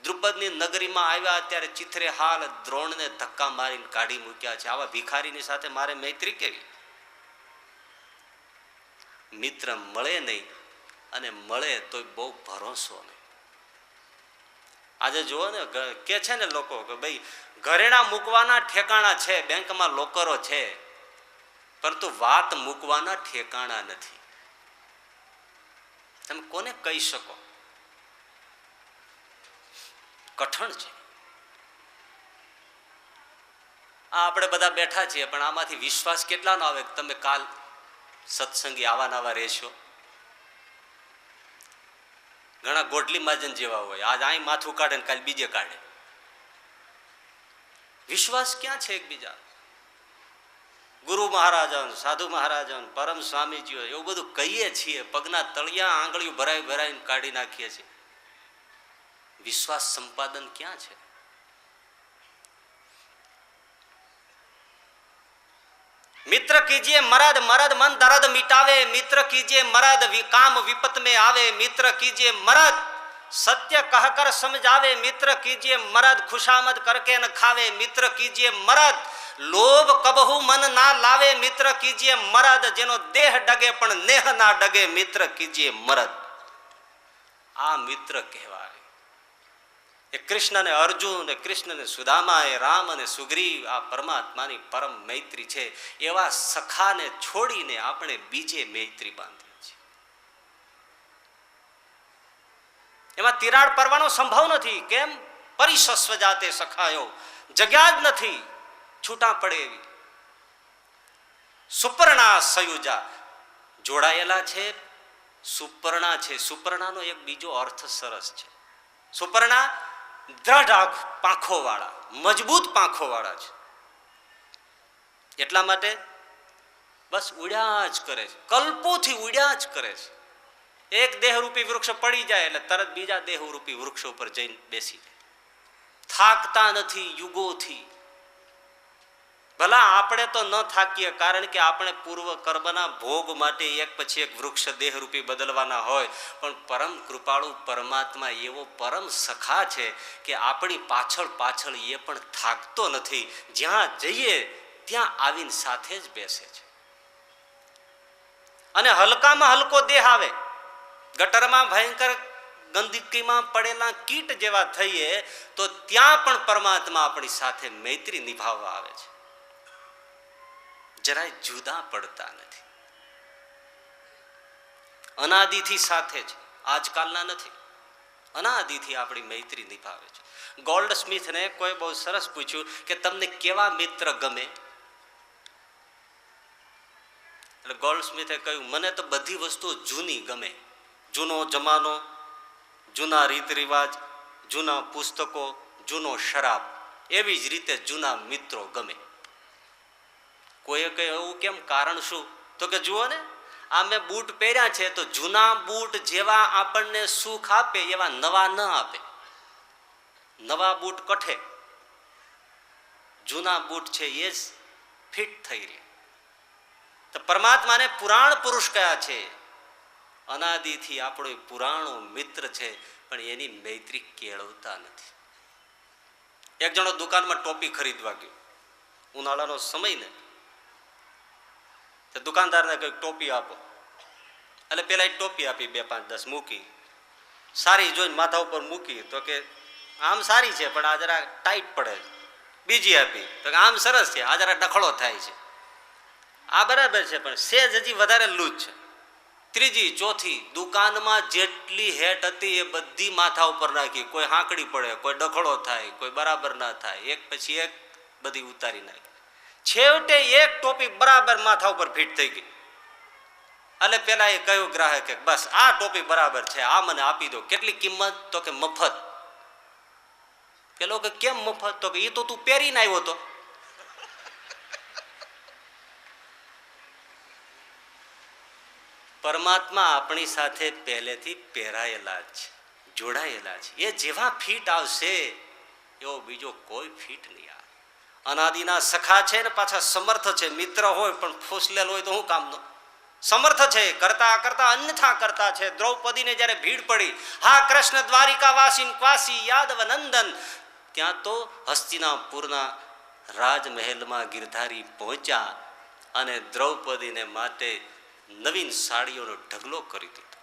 દ્રુપદની નગરીમાં આવ્યા. ત્યારે ચિથરે હાલ દ્રોણને ધક્કા મારીને કાઢી મૂક્યા છે. આવા ભિખારીની સાથે મારે મૈત્રી કેવી? મિત્ર મળે નહીં, અને મળે તોય બહુ ભરોસો નહીં. આજે જુઓ ને, કે છે ને લોકો કે ભાઈ ઘરેણા મૂકવાના ઠેકાણા છે, બેંકમાં લોકરો છે, પરંતુ વાત મૂકવાના ઠેકાણા નથી. તમે કોને કહી શકો? કઠણ છે. આપણે બધા બેઠા છીએ, પણ આમાંથી વિશ્વાસ કેટલાનો આવે કે તમે કાલ સત્સંગી આવા નવા રહેશો? ઘણા ગોટલી માજન જેવા હોય, આજ અહીં માથું કાઢે ને કાલ બીજે કાઢે. વિશ્વાસ ક્યાં છે એકબીજા? ગુરુ મહારાજન, સાધુ મહારાજન, પરમ સ્વામીજીઓ, એવું બધું કહીએ છીએ, પગના તળિયા આંગળીઓ ભરાઈ ભરાઈને કાઢી નાખીએ છીએ. વિશ્વાસ સંપાદન ક્યાં છે? મિત્ર કીજીએ મરદ, મરદ મન દર્દ મિટાવે. મિત્ર કીજીએ મરદ, કામ વિપત में आवे. मित्र कीजिए मरद, सत्य कहकर समझावे. मित्र कीजिए मरद, खुशामद करके न खावे. मित्र कीजिए मरद, लोभ कबहू मन ना लावे. मित्र कीजिए मरद, जेनो देह डगे पण नेह ना डगे. मित्र कीजिए मरद. आ मित्र कहेवाय. એ કૃષ્ણ ને અર્જુન, કૃષ્ણ ને સુદામા, એ રામ અને સુગ્રીવ, આ પરમાત્માની પરમ મૈત્રી છે. એવા સખાને છોડીને આપણે બીજે મૈત્રી બાંધીએ છીએ. એમાં તિરાડ પડવાનો સંભવ નથી. કેમ? પરિશસ્વ જાતે સખાયો, જગ્યા જ નથી છૂટા પડે એવી. સુપર્ણા સયુજા, જોડાયેલા છે, સુપર્ણા છે. સુપર્ણાનો એક બીજો અર્થ સરસ છે. સુપર્ણા દ્રઢ પાંખો વાળા, મજબૂત પાંખો વાળા છે. એટલા માટે બસ ઉડ્યા જ કરે છે, કલ્પોથી ઉડ્યા જ કરે છે. એક દેહરૂપી વૃક્ષ પડી જાય એટલે તરત બીજા દેહરૂપી વૃક્ષ ઉપર જઈને બેસી જાય. થાકતા નથી યુગોથી. ભલા આપણે તો ન થાકીએ, કારણ કે આપણે પૂર્વ કર્મના ભોગ માટે એક પછી એક વૃક્ષ દેહરૂપી બદલવાના હોય, પણ પરમ કૃપાળુ પરમાત્મા એવો પરમ સખા છે કે આપણી પાછળ પાછળ એ પણ થાકતો નથી. જ્યાં જઈએ ત્યાં આવીને સાથે જ બેસે છે. અને હલકામાં હલકો દેહ આવે, ગટરમાં ભયંકર ગંદકીમાં પડેલા કીટ જેવા થઈએ તો ત્યાં પણ પરમાત્મા આપણી સાથે મૈત્રી નિભાવવા આવે છે. જરાય જુદા પડતા નથી. અનાદિથી સાથે છે, આજકાલના નથી. અનાદિથી આપણી મૈત્રી નિભાવે છે. ગોલ્ડ સ્મિથને કોઈ બહુ સરસ પૂછ્યું કે તમને કેવા મિત્ર ગમે? એટલે ગોલ્ડ સ્મિથે કહ્યું, મને તો બધી વસ્તુઓ જૂની ગમે. જૂનો જમાનો, જૂના રીત રિવાજ, જૂના પુસ્તકો, જૂનો શરાબ, એવી જ રીતે જૂના મિત્રો ગમે. કોઈએ કહ્યું એવું કેમ? કારણ શું? તો કે જુઓ ને, આ મેં બૂટ પહેર્યા છે તો જૂના બૂટ જેવા આપણને સુખ આપે એવા નવા ન આપે. નવા બૂટ કઠે, જૂના બૂટ છે એ જ ફિટ થઈ રહે. તો પરમાત્માને પુરાણ પુરુષ કયા છે? અનાદિથી આપણો પુરાણો મિત્ર છે. પણ એની મૈત્રી કેળવતા નથી. એક જણો દુકાનમાં ટોપી ખરીદવા ગયો, ઉનાળાનો સમય ને, તો દુકાનદારને કહ્યું ટોપી આપો. એટલે પેલા ટોપી આપી, 2, 5, 10 મૂકી, સારી જોઈને માથા ઉપર મૂકી તો કે આમ સારી છે પણ આ જરા ટાઈટ પડે. બીજી આપી તો કે આમ સરસ છે, આ જરા ડખડો થાય છે. આ બરાબર છે પણ સેજ હજી વધારે લૂજ છે. ત્રીજી, ચોથી, દુકાનમાં જેટલી હેટ હતી એ બધી માથા ઉપર નાખી. કોઈ હાંકડી પડે, કોઈ ડખડો થાય, કોઈ બરાબર ના થાય, એક પછી એક બધી ઉતારી નાખી. છેવટે એક ટોપી બરાબર માથા ઉપર ફિટ થઈ ગઈ. એટલે પેલા એ કહ્યું ગ્રાહકે, બસ આ ટોપી બરાબર છે, આ મને આપી દો. કેટલી કિંમત? તો કે મફત. પેલો કે કેમ મફત? તો કે એ તો તું પહેરીને આવ્યો તો. પરમાત્મા આપણી સાથે પહેલેથી પહેરાયેલા છે, જોડાયેલા છે. એ જેવા ફીટ આવશે એવો બીજો કોઈ ફીટ નહીં આવે. અનાદિના સખા છે ને પાછા સમર્થ છે. મિત્ર હોય પણ ફૂસલેલ હોય તો શું કામનો? સમર્થ છે, કરતા કરતા અન્યથા કરતા છે. દ્રૌપદીને જ્યારે ભીડ પડી, હા કૃષ્ણ દ્વારિકા વાસીન ક્વાસી યાદવ નંદન, ત્યાં તો હસ્તિનાપુરના રાજમહેલમાં ગિરધારી પહોંચ્યા અને દ્રૌપદીને માટે નવીન સાડીઓનો ઢગલો કરી દીધો.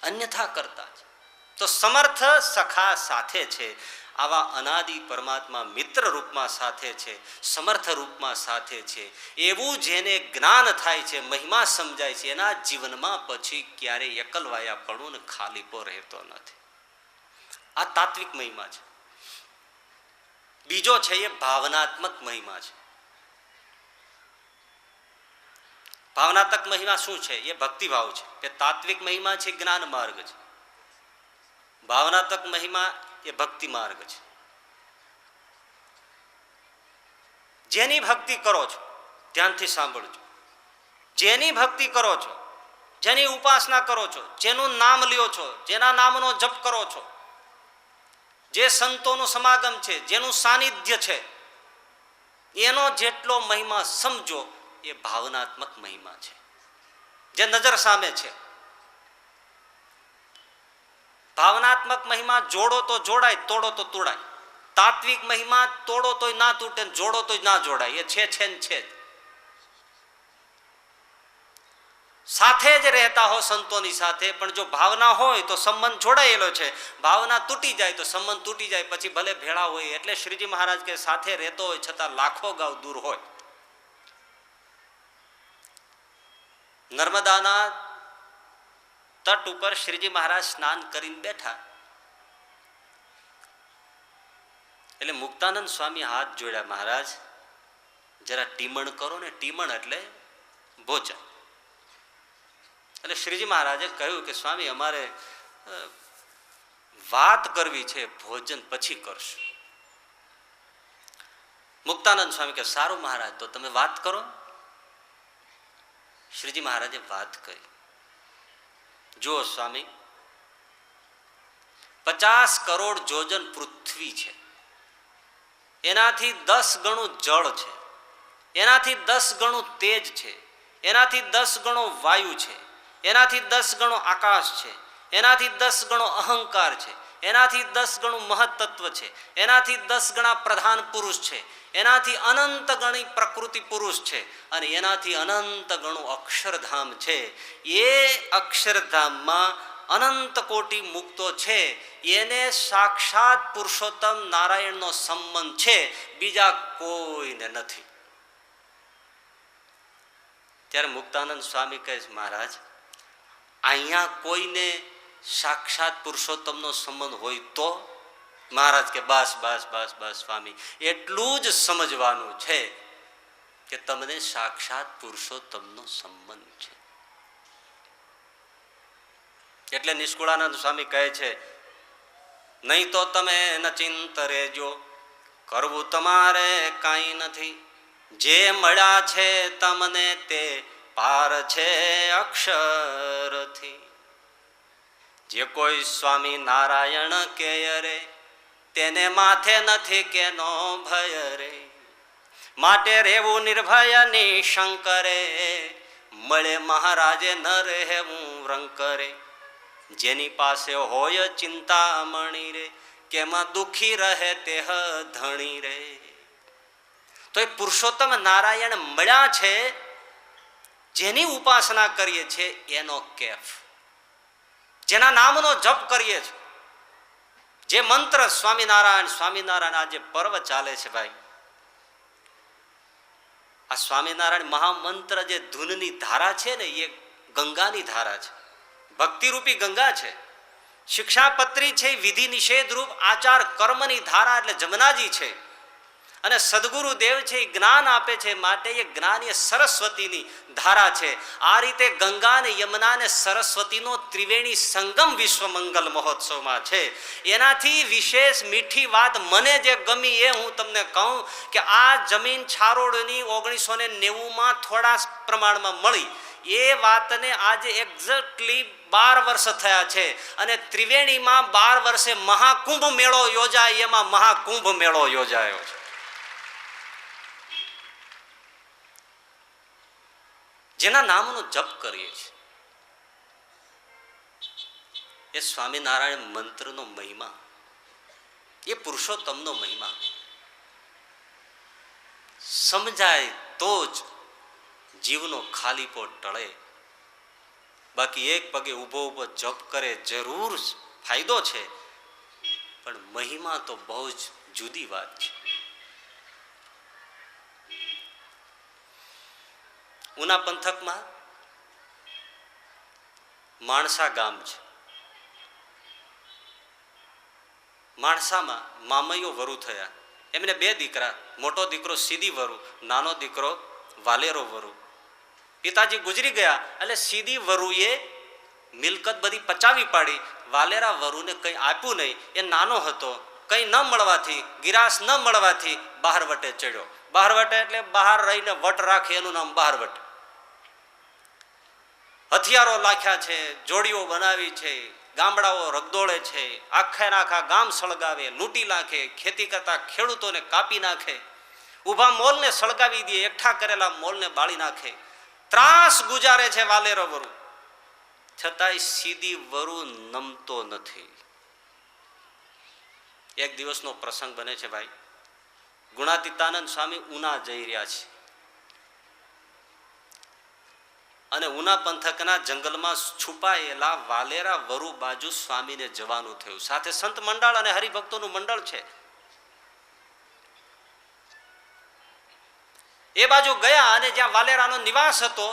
અન્યથા કરતા છે. તો સમર્થ સખા સાથે છે. આવા અનાદિ પરમાત્મા મિત્ર રૂપમાં સાથે છે, સમર્થ રૂપમાં સાથે છે. એવું જેને જ્ઞાન થાય છે, મહિમા સમજાય છે, એના જીવનમાં પછી ક્યારેય એકલવાયાપણું ને ખાલીપો રહેતો નથી. આ તાત્વિક મહિમા છે. બીજો છે એ ભાવનાત્મક મહિમા છે. ભાવનાત્મક મહિમા શું છે? એ ભક્તિભાવ છે. એ તાત્વિક મહિમા છે, જ્ઞાન માર્ગ છે. ભાવનાત્મક મહિમા એ ભક્તિ માર્ગ છે. જેની ભક્તિ કરો છો, ધ્યાનથી સાંભળજો, જેની ભક્તિ કરો છો, જેની ઉપાસના કરો છો, જેનું નામ લ્યો છો, જેના નામનો જપ કરો છો, જે સંતોનું સમાગમ છે, જેનું સાનિધ્ય છે, એનો જેટલો મહિમા સમજો એ ભાવનાત્મક મહિમા છે, જે નજર સામે છે. ભાવનાત્મક મહિમા જોડો તો જોડાય, તોડો તો તોડાય. તાત્વિક મહિમા તોડો તોય ના તૂટે, જોડો તોય ના જોડાય. એ છે ને છે જ. સાથે જ રહેતા હો સંતોની સાથે, પણ જો ભાવના હોય તો સંબંધ જોડાયેલો છે. ભાવના તૂટી જાય તો સંબંધ તૂટી જાય, પછી ભલે ભેળા હોય. એટલે શ્રીજી મહારાજ કે સાથે રહેતો હોય છતાં લાખો ગાંવ દૂર હોય. નર્મદાના તટ ઉપર શ્રીજી મહારાજ સ્નાન કરીને બેઠા. એટલે મુક્તાનંદ સ્વામી હાથ જોડ્યા, મહારાજ જરા ટીમણ કરો ને. ટીમણ એટલે ભોજન. એટલે શ્રીજી મહારાજે કહ્યું કે સ્વામી અમારે વાત કરવી છે, ભોજન પછી કરશું. મુક્તાનંદ સ્વામી કે સારું મહારાજ, તો તમે વાત કરો. શ્રીજી મહારાજે વાત કરી. જુઓ સ્વામી, 50 કરોડ જોજન પૃથ્વી છે, એનાથી 10 ગણું જળ છે, એનાથી 10 ગણું તેજ છે, એનાથી 10 ગણો વાયુ છે, એનાથી 10 ગણો આકાશ છે, એનાથી 10 ગણો અહંકાર છે, એનાથી 10 ગણું મહત્તત્વ છે, એનાથી 10 ગણા પ્રધાન પુરુષ છે, એનાથી અનંત ગણી પ્રકૃતિ પુરુષ છે, અને એનાથી અનંત ગણું અક્ષરધામ છે. એ અક્ષરધામમાં અનંત કોટી મુક્તો છે. એને સાક્ષાત પુરુષોત્તમ નારાયણનો સંબંધ છે, બીજા કોઈને નથી. ત્યારે મુક્તાનંદ સ્વામી કહે છે, મહારાજ અહીંયા કોઈને સાક્ષાત પુરુષોત્તમનો સંબંધ હોય તો? મહારાજ કે બસ બસ બસ બસ સ્વામી, એટલું જ સમજવાનું છે કે તમને સાક્ષાત પુરુષોત્તમનો સંબંધ છે. એટલે નિષ્કુળાનંદ સ્વામી કહે છે, નહીં તો તમે નચિંત રહેજો, કરવું તમારે કાંઈ નથી. જે મળ્યા છે તમને તે પાર છે અક્ષરથી. જે કોઈ સ્વામી નારાયણ કે રે, તેને માથે નથી કેનો ભય રે. માટે રહેવું નિર્ભય નિશંકરે, મળે મહારાજે ન રહેવું રંકરે. જેની પાસે હોય ચિંતામણી રે, કેમાં દુખી રહે તે ધણી રે. તો એ પુરુષોત્તમ નારાયણ મળ્યા છે, જેની ઉપાસના કરીએ છીએ એનો કેફ, જેના નામનો જપ કરીએ છીએ, જે મંત્ર સ્વામિનારાયણ સ્વામિનારાયણ આ જે પર્વ ચાલે છે ભાઈ, આ સ્વામિનારાયણ મહામંત્ર જે ધૂનની ધારા છે ને એ ગંગાની ધારા છે, ભક્તિરૂપી ગંગા છે. શિક્ષાપત્રી છે વિધિ નિષેધ રૂપ આચાર કર્મની ધારા એટલે જમનાજી છે. અને સદગુરુદેવ છે એ જ્ઞાન આપે છે, માટે એ જ્ઞાન એ સરસ્વતીની ધારા છે. આ રીતે ગંગા ને યમુના ને સરસ્વતીનો ત્રિવેણી સંગમ વિશ્વ મંગલ મહોત્સવમાં છે. એનાથી વિશેષ મીઠી વાત મને જે ગમી એ હું તમને કહું કે આ જમીન છારોડની 1990માં થોડા પ્રમાણમાં મળી, એ વાતને આજે એક્ઝેક્ટલી 12 વર્ષ થયા છે. અને ત્રિવેણીમાં 12 વર્ષે મહાકુંભ મેળો યોજાય, એમાં મહાકુંભ મેળો યોજાયો છે. જેના નામનો જપ કરીએ છીએ એ સ્વામિનારાયણ મંત્રનો મહિમા, એ પુરુષોત્તમનો મહિમા સમજાય તો જ જીવનો ખાલીપો ટળે. બાકી એક પગે ઊભો ઊભો જપ કરે જરૂર ફાયદો છે, પણ મહિમા તો બહુ જ જુદી વાત છે. ઉના પંથકમાં માણસા ગામ છે. માણસામાં મામૈયો વરુ થયા. એમને 2 દીકરા, મોટો દીકરો સીધી વરુ, નાનો દીકરો વાલેરો વરુ. પિતાજી ગુજરી ગયા એટલે સીધી વરુએ મિલકત બધી પચાવી પાડી. વાલેરા વરુને કંઈ આપ્યું નહીં, એ નાનો હતો, કંઈ ન મળવાથી, ગિરાસ ન મળવાથી બહારવટે ચડ્યો. બહારવટે એટલે બહાર રહીને વટ રાખે એનું નામ બહારવટ. હથિયારો લાખ્યા છે, જોડીઓ બનાવી છે, ગામડાઓ રગદોળે છે, આખા ગામ સળગાવે, લૂંટી નાખે, ખેતી કરતા ખેડૂતોને કાપી નાખે, ઊભા મોલને સળગાવી દે, એકઠા કરેલા મોલને બાળી નાખે, ત્રાસ ગુજારે છે વાલેરો વરુ. છતાંય સીધી વરુ નમતો નથી. એક દિવસનો પ્રસંગ બને છે ભાઈ, ગુણાતીતાનંદ સ્વામી ઉના જઈ રહ્યા છે અને ઉના પંથકના જંગલમાં છુપાયેલા વાલેરા વરુ બાજુ સ્વામીને જવાનું થયું. સાથે સંત મંડળ અને હરિભક્તોનું મંડળ છે. એ બાજુ ગયા અને જ્યાં વાલેરાનો નિવાસ હતો,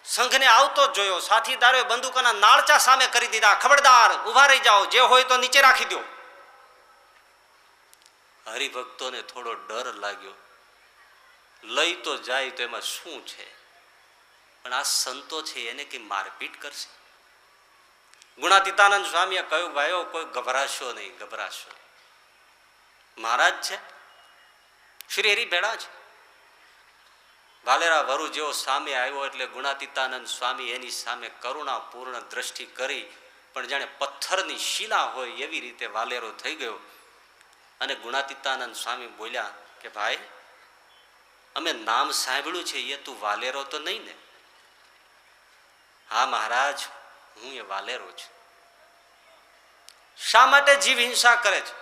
સંઘને આવતો જ જોયો. સાથીદારોએ બંદૂકોના નાળચા સામે કરી દીધા, ખબરદાર ઉભા રહી જાઓ, જે હોય તો નીચે રાખી દો. હરિભક્તોને થોડો ડર લાગ્યો, લઈ તો જાય તો એમાં શું છે, પણ આ સંતો છે એને કઈ મારપીટ કરશે. ગુણાતીતાનંદ સ્વામીએ કહ્યું, ભાઈઓ કોઈ ગભરાશો નહીં, ગભરાશો. મહારાજ છે, શ્રી હરિ ભેળા છે. વાલેરા વરુ જેવો સામે આવ્યો એટલે ગુણાતીતાનંદ સ્વામી એની સામે કરુણાપૂર્ણ દ્રષ્ટિ કરી, પણ જાણે પથ્થરની શિલા હોય એવી રીતે વાલેરો થઈ ગયો. અને ગુણાતીતાનંદ સ્વામી બોલ્યા કે ભાઈ, અમે નામ સાંભળ્યું છે, એ તું વાલેરો તો નહીં ને? હા મહારાજ, હું એ વાલેરો છું. શા માટે જીવ હિંસા કરે છે?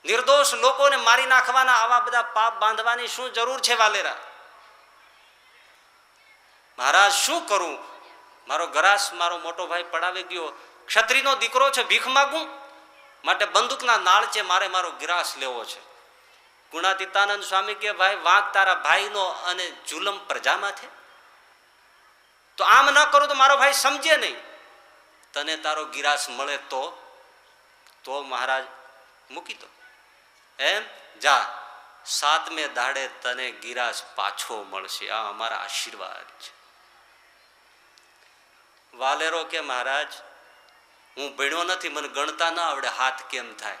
નિર્દોષ લોકોને મારી નાખવાના આવા બધા પાપ બાંધવાની શું જરૂર છે વાલેરા? મહારાજ શું કરું, મારો ગરાસ મારો મોટો ભાઈ પડાવી ગયો, ક્ષત્રિયનો દીકરો છે, ભીખ માગું માટે બંદૂકના નાળચે મારે મારો ગિરાસ લેવો છે. ગુણાતીતાનંદ સ્વામી કે ભાઈ, વાંક તારા ભાઈનો અને જુલમ પ્રજામાં તો આમ ન કરું તો મારો ભાઈ સમજે નહીં. તને તારો ગિરાસ મળે તો મહારાજ મૂકી દો. એમ જા, 7મે દાડે તને ગિરાસ પાછો મળશે, આ અમારા આશીર્વાદ છે. વાલેરો કે મહારાજ, હું ભણ્યો નથી, મને ગણતા ન આવડે, હાથ કેમ થાય?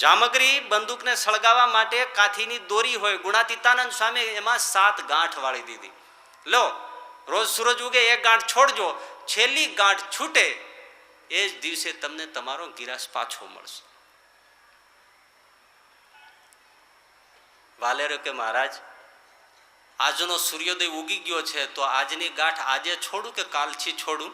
જામગરી બંદૂકને સળગાવવા માટે કાથીની દોરી હોય, ગુણાતીતાનંદ સ્વામી એમાં 7 ગાંઠ વાળી દીધી. લો, રોજ સૂરજ ઉગે 1 ગાંઠ છોડજો, છેલ્લી ગાંઠ છૂટે એ જ દિવસે તમને તમારો ગિરાસ પાછો મળશે. વાલેરો કે મહારાજ, આજનો સૂર્યોદય ઉગી ગયો છે, તો આજની ગાંઠ આજે છોડું કે કાલથી છોડું?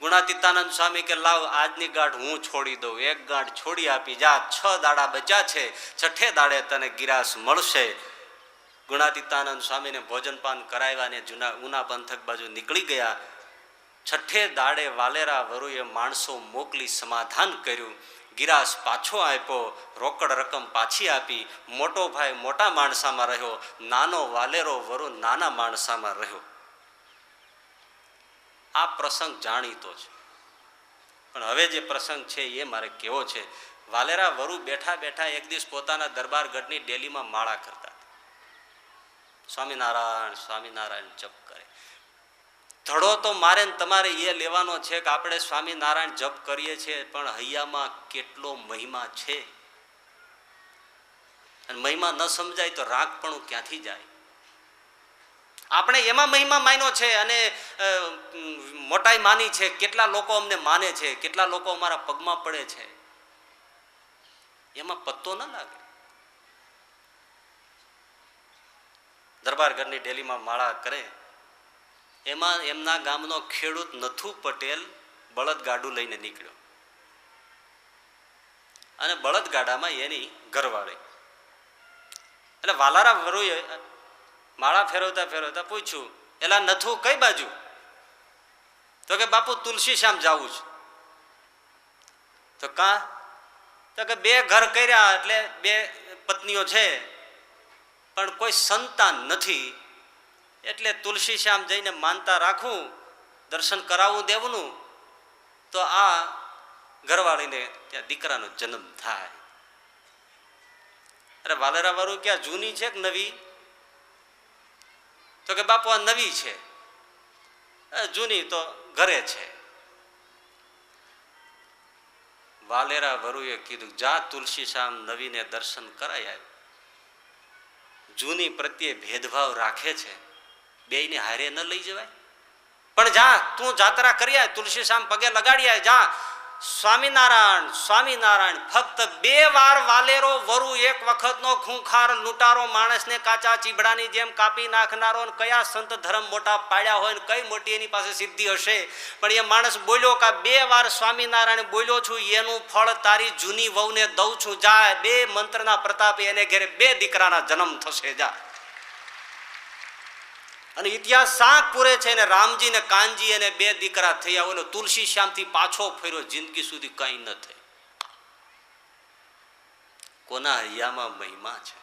ગુણાતીતાનંદ સ્વામી કે લાવ આજની ગાંઠ હું છોડી દઉં, એક ગાંઠ છોડી આપી જા, 6 દાડા બચ્યા છે, 6ઠે દાડે તને ગિરાસ મળશે. ગુણાતીતાનંદ સ્વામીને ભોજનપાન કરાવ્યા ને ઉના પંથક બાજુ નીકળી ગયા. 6ઠે દાડે વાલેરા વરુએ માણસો મોકલી સમાધાન કર્યું. ગિરાસ પાછો આપ્યો, રોકડ રકમ પાછી આપી. મોટો ભાઈ મોટા માણસામાં રહ્યો, નાનો વાલેરો વરુ નાના માણસામાં રહ્યો. આ પ્રસંગ જાણીતો છે, પણ હવે જે પ્રસંગ છે એ મારે કેવો છે. વાલેરા વરુ બેઠા બેઠા એક દિવસ પોતાના દરબારગઢની ડેલીમાં માળા કરતા, સ્વામિનારાયણ સ્વામિનારાયણ જપ કરે. ધડો તો મારે તમારે એ લેવાનો છે કે આપણે સ્વામિનારાયણ જપ કરીએ છીએ, પણ હૈયામાં કેટલો મહિમા છે. અને મહિમા ન સમજાય તો રાગપણું ક્યાંથી જાય. આપણે એમાં મહિમા માન્યો છે અને મોટાઈ માની છે. કેટલા લોકો અમને માને છે, કેટલા લોકો અમારા પગમાં પડે છે, એમાં પત્તો ન લાગે. દરબારગઢની ડેલીમાં માળા કરે. એમાં એમના ગામનો ખેડૂત નથુ પટેલ બળદગાડું લઈને નીકળ્યો અને બળદગાડામાં એની ઘરવાળી. એટલે વાલારા વરુએ માળા ફેરવતા ફેરવતા પૂછ્યું, એલા નથુ કઈ બાજુ? તો કે બાપુ તુલસી શ્યામ જાવું છે. તો કા? તો કે 2 ઘર કર્યા, એટલે 2 પત્નીઓ છે, પણ કોઈ સંતાન નથી, એટલે તુલસી શ્યામ જઈને માનતા રાખું, દર્શન કરાવવું દેવનું, તો આ ઘરવાળીને ત્યાં દીકરાનો જન્મ થાય. અરે વાલેરા વાળું ક્યાં જૂની છે કે નવી? તો કે બાપુ આ નવી છે. જૂની તો ઘરે છે. વાલેરા વરુએ કીધું, જા તુલસી શ્યામ નવીને દર્શન કરાય. જૂની પ્રત્યે ભેદભાવ રાખે છે, બેયને હારે ન લઈ જવાય. પણ જા તું જાત્રા કરી આય, તુલસી શ્યામ પગે લગાડી આય, જા. સ્વામિનારાયણ સ્વામિનારાયણ ફક્ત 2 વાર વાલેરો વરુ એક વખતનો ખૂંખાર લૂંટારો માણસને કાચા ચીબડાની જેમ કાપી નાખનારો, કયા સંત ધર્મ મોટા પાડ્યા હોય ને કઈ મોટી એની પાસે સિદ્ધિ હશે, પણ એ માણસ બોલ્યો કે 2 વાર સ્વામિનારાયણ બોલ્યો છું, એનું ફળ તારી જૂની વહુને દઉં છું. જા, 2 મંત્રના પ્રતાપે એને ઘેરે 2 દીકરાના જન્મ થશે. જા. અને ઇતિહાસ સાંક પૂરે છે ને રામજી ને કાનજી એને 2 દીકરા થયા હોય. તુલસી શ્યામથી પાછો ફર્યો, જિંદગી સુધી કઈ ન થઈ. કોના હૈયામાં મહિમા છે,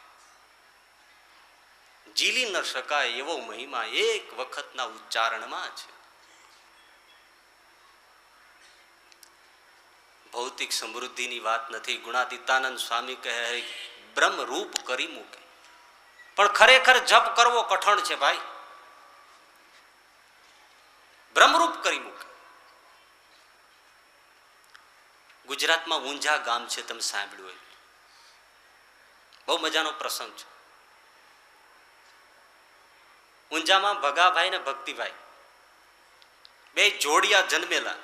જીલી ન શકાય એવો મહિમા એક વખતના ઉચ્ચારણમાં છે. ભૌતિક સમૃદ્ધિની વાત નથી. ગુણાતીતાનંદ સ્વામી કહે બ્રહ્મ રૂપ કરી મૂકે, પણ ખરેખર જપ કરવો કઠણ છે ભાઈ. બ્રહ્મરૂપ કરી મૂકે. ગુજરાતમાં ઊંઝા ગામ છે, તમે સાંભળ્યું હોય, બહુ મજાનો પ્રસંગ છે. ઊંઝામાં ભગાભાઈ ને ભક્તિભાઈ 2 જોડિયા જન્મેલા.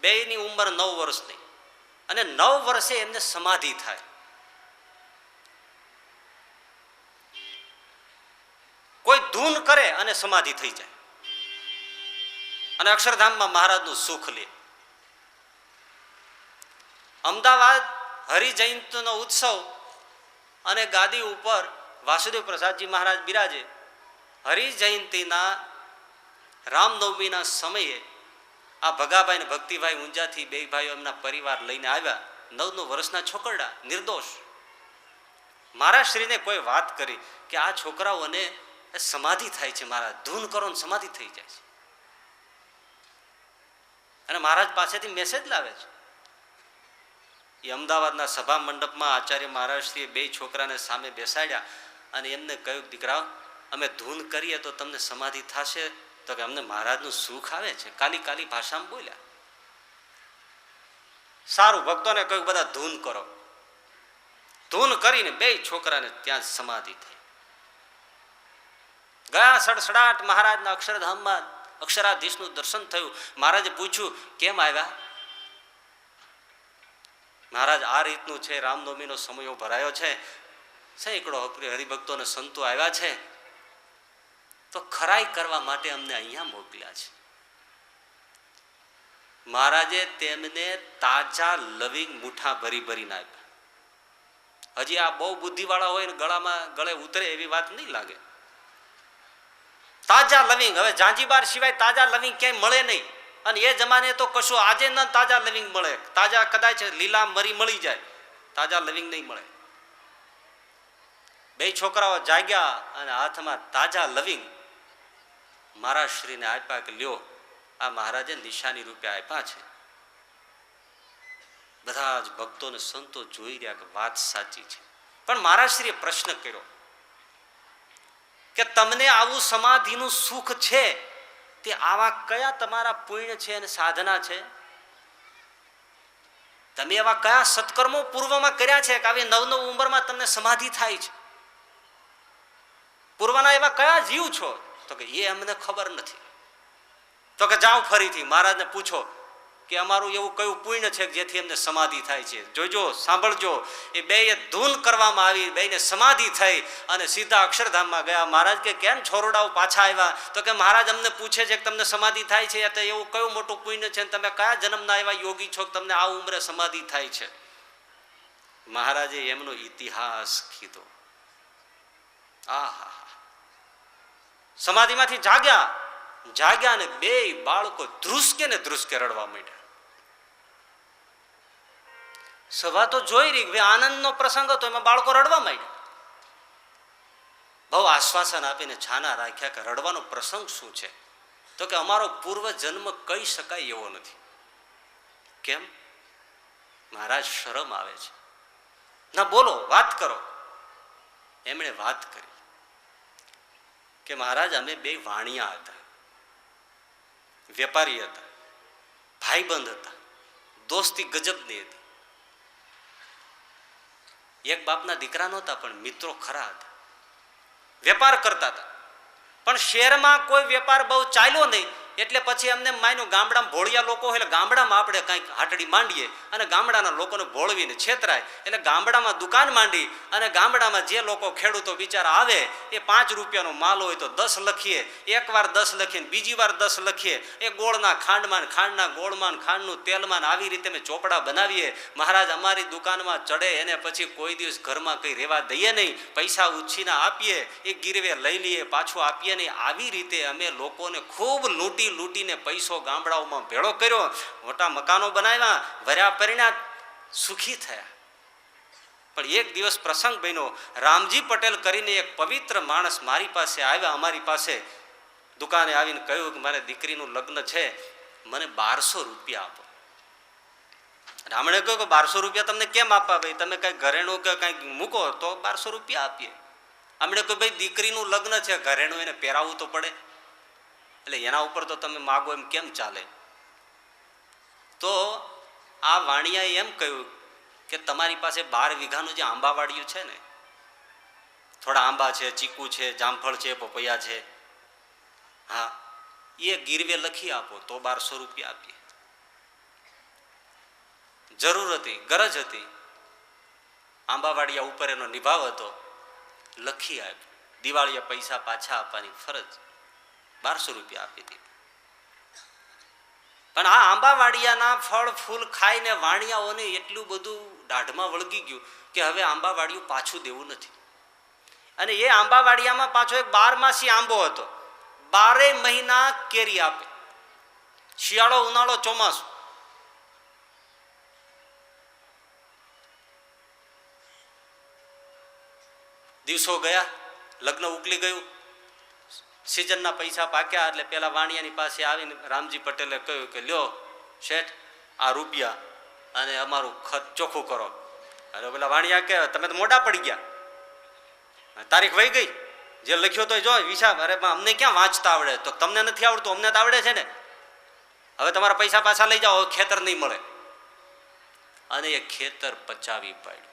2ની ઉંમર 9 વર્ષની, અને 9 વર્ષે એમને સમાધિ થાય. કોઈ ધૂન કરે અને સમાધિ થઈ જાય, અને અક્ષરધામમાં મહારાજનું સુખ લે. અમદાવાદ હરિજયંતીનો ઉત્સવ, અને ગાદી ઉપર વાસુદેવ પ્રસાદજી મહારાજ બિરાજે. હરિજયંતીના રામનવમીના સમયે આ ભગાભાઈ ને ભક્તિભાઈ ઊંઝાથી 2 ભાઈઓ એમના પરિવાર લઈને આવ્યા. 9 વર્ષના છોકરડા, નિર્દોષ. મહારાજશ્રીને કોઈ વાત કરી કે આ છોકરાઓને સમાધિ થાય છે, મહારાજ ધૂન કરો ને સમાધિ થઈ જાય છે. અને મહારાજ પાસેથી મેસેજ લાવે છે. એ અમદાવાદના સભા મંડપમાં આચાર્ય મહારાજશ્રીએ 2 છોકરાને સામે બેસાડ્યા અને એમને કહ્યું, દીકરાઓ અમે ધૂન કરીએ તો તમને સમાધિ થશે? તો કે અમને મહારાજનું સુખ આવે છે. કાલી કાલી ભાષામાં બોલ્યા. સારું, ભક્તોને કહ્યું બધા ધૂન કરો. ધૂન કરીને 2 છોકરાને ત્યાં સમાધિ થઈ. ગયા સડસડાટ મહારાજના અક્ષરધામમાં અક્ષરાધીશનું દર્શન થયું. મહારાજે પૂછ્યું, કેમ આવ્યા? મહારાજ, આ રીતનું છે, રામનવમીનો સમયો ભરાયો છે, સેંકડો હરિભક્તો અને સંતો આવ્યા છે, તો ખરાઈ કરવા માટે અમને અહીંયા મોકલ્યા છે. મહારાજે તેમને તાજા લવિંગ મુઠ્ઠા ભરી ભરીને આપ્યા. હજી આ બહુ બુદ્ધિવાળા હોય ને ગળે ઉતરે એવી વાત નહીં લાગે. તાજા લવિંગ, હવે જાંજીબાર સિવાય તાજા લવિંગ ક્યાંય મળે નહીં. અને એ જમાને તો કશું આજે ન તાજા લવિંગ મળે. તાજા કદાચ લીલા મરી મળી જાય, તાજા લવિંગ નહીં મળે. બે છોકરાઓ જાગ્યા અને હાથમાં તાજા લવિંગ મહારાજ શ્રીને આપ્યા કે લ્યો, આ મહારાજે નિશાની રૂપે આપ્યા છે. બધા જ ભક્તો ને સંતો જોઈ રહ્યા કે વાત સાચી છે. પણ મહારાજ શ્રીએ પ્રશ્ન કર્યો કે તમને આવું સમાધિનું સુખ છે તે આવા કયા તમારા પુણ્ય છે અને સાધના છે? તમે એવા કયા સત્કર્મો પૂર્વમાં કર્યા છે કે આવી નવ ઉંમરમાં તમને સમાધિ થાય છે? પૂર્વના એવા કયા જીવ છો? તો કે એ અમને ખબર નથી. તો કે જાઓ ફરીથી મહારાજને પૂછો કે અમારું એવું કયું પુણ્ય છે જેથી અમને સમાધિ થાય છે. જોજો, સાંભળજો, એ બે ધૂન કરવામાં આવી, બેને સમાધિ થઈ અને સીધા અક્ષરધામમાં ગયા. મહારાજ કે કેમ છોરડાઓ પાછા આવ્યા? તો કે મહારાજ અમને પૂછે છે કે તમને સમાધિ થાય છે, તો એવું કયું મોટું પુણ્ય છે, તમે કયા જન્મના એવા યોગી છો કે તમને આ ઉંમરે સમાધિ થાય છે? મહારાજે એમનો ઇતિહાસ કીધો. આહા, સમાધિમાંથી જાગ્યા ને બે બાળકો ધ્રુસકે ને ધ્રુસકે રડવા માંડ્યા. સભા તો જોઈ રહી, આનંદનો પ્રસંગ હતો, એમાં બાળકો રડવા માંડ્યા. બહુ આશ્વાસન આપીને છાના રાખ્યા કે રડવાનો પ્રસંગ શું છે? તો કે અમારો પૂર્વ જન્મ કહી શકાય એવો નથી. કેમ? મહારાજ શરમ આવે છે. ના બોલો, વાત કરો. એમણે વાત કરી કે મહારાજ અમે બે વાણિયા હતા, વેપારી હતા, ભાઈબંધ હતા, દોસ્તી ગજબની હતી. એક બાપના દીકરા નહોતા પણ મિત્રો ખરા હતા. વેપાર કરતા હતા પણ શહેરમાં કોઈ વેપાર બહુ ચાલ્યો નહીં. એટલે પછી અમને માન્યું ગામડામાં ભોળિયા લોકો હોય એટલે ગામડામાં આપણે કંઈક હાટડી માંડીએ અને ગામડાના લોકોને ભોળવીને છેતરાય. એટલે ગામડામાં દુકાન માંડી અને ગામડામાં જે લોકો ખેડૂતો બિચારા આવે એ 5 રૂપિયાનો માલ હોય તો 10 લખીએ, એકવાર 10 લખીએ બીજી વાર 10 લખીએ. એ ગોળના ખાંડમાં, ખાંડના ગોળમાં, ખાંડનું તેલમાં આવી રીતે અમે ચોપડા બનાવીએ. મહારાજ અમારી દુકાનમાં ચડે એને પછી કોઈ દિવસ ઘરમાં કંઈ રહેવા દઈએ નહીં, પૈસા ઉછીના આપીએ, એ ગીરવે લઈ લઈએ, પાછું આપીએ નહીં. આવી રીતે અમે લોકોને ખૂબ લૂંટીને પૈસો ગામડાઓમાં ભેળો કર્યો, મોટા મકાનો બનાવ્યા, ભર્યા પરિણા, સુખી થયા. પણ એક દિવસ પ્રસંગ બન્યો. રામજી પટેલ કરીને એક પવિત્ર માણસ મારી પાસે આવ્યા, અમારી પાસે દુકાને આવીને કહ્યું કે મારે દીકરીનું લગ્ન છે, મને 1200 રૂપિયા આપો. રામણે કહ્યું કે 1200 રૂપિયા તમને કેમ આપવા? ભાઈ તમે કઈ ઘરેણું કે કંઈક મૂકો તો 1200 રૂપિયા આપીએ. આમણે કહ્યું ભાઈ દીકરીનું લગ્ન છે, ઘરેણું એને પહેરાવવું તો પડે, એટલે એના ઉપર તો તમે માગો એમ કેમ ચાલે? તો આ વાણિયાએ એમ કહ્યું કે તમારી પાસે 12 વીઘાનું જે આંબાવાડિયું છે ને, થોડા આંબા છે, ચીકુ છે, જામફળ છે, પપૈયા છે, હા, એ ગીરવે લખી આપો તો 1200 રૂપિયા આપીએ. જરૂર હતી, ગરજ હતી, આંબાવાડિયા ઉપર એનો નિભાવ હતો, લખી આપ્યો. દિવાળીએ પૈસા પાછા આપવાની ફરજ, 1200 રૂપિયા આપી દીધી. પણ આ આંબાવાડિયાના ફળ ફૂલ ખાઈને વાણિયાઓને એટલું બધું દાઢમાં વળગી ગયું કે હવે આંબાવાડિયું પાછું દેવું નથી. અને એ આંબાવાડિયામાં પાછો એક 12માસી આંબો હતો, 12 મહિના કેરી આપે, શિયાળો, ઉનાળો, ચોમાસું. દિવસો ગયા, લગ્ન ઉકલી ગયું, સિઝનના પૈસા પાક્યા. એટલે પેલા વાણિયાની પાસે આવીને રામજી પટેલે કહ્યું કે લ્યો શેઠ, આ રૂપિયા અને અમારું ખત ચોખ્ખું કરો. અરે પેલા વાણિયા કે તમે તો મોડા પડી ગયા, તારીખ વહી ગઈ, જે લખ્યો તો જો વિશાળ. અરે અમને ક્યાં વાંચતા આવડે? તો તમને નથી આવડતું, અમને તો આવડે છે ને. હવે તમારા પૈસા પાછા લઈ જાઓ, ખેતર નહીં મળે. અને એ ખેતર પચાવી પાડ્યું.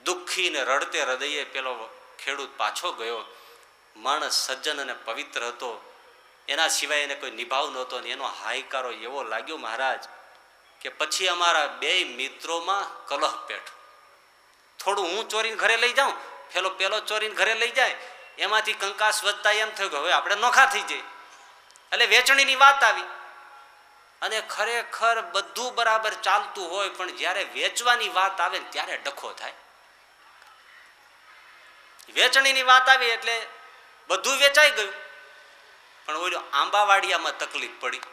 દુઃખી ને રડતે હૃદયે પેલો ખેડૂત પાછો ગયો. માણસ સજ્જન અને પવિત્ર હતો, એના સિવાય એને કોઈ નિભાવ નહોતો. ને એનો હાયકારો એવો લાગ્યો મહારાજ કે પછી અમારા 2 મિત્રોમાં કલહ પેઠો. થોડું હું ચોરીને ઘરે લઈ જાઉં, પેલો ચોરીને ઘરે લઈ જાય, એમાંથી કંકાસ વધતા એમ થયું કે હવે આપણે નોખા થઈ જઈએ. એટલે વેચણીની વાત આવી. અને ખરેખર બધું બરાબર ચાલતું હોય, પણ જ્યારે વેચવાની વાત આવે ને ત્યારે ડખો થાય. વેચણીની વાત આવી એટલે બધું વેચાઈ ગયું, પણ ઓલો આંબાવાડિયામાં તકલીફ પડી.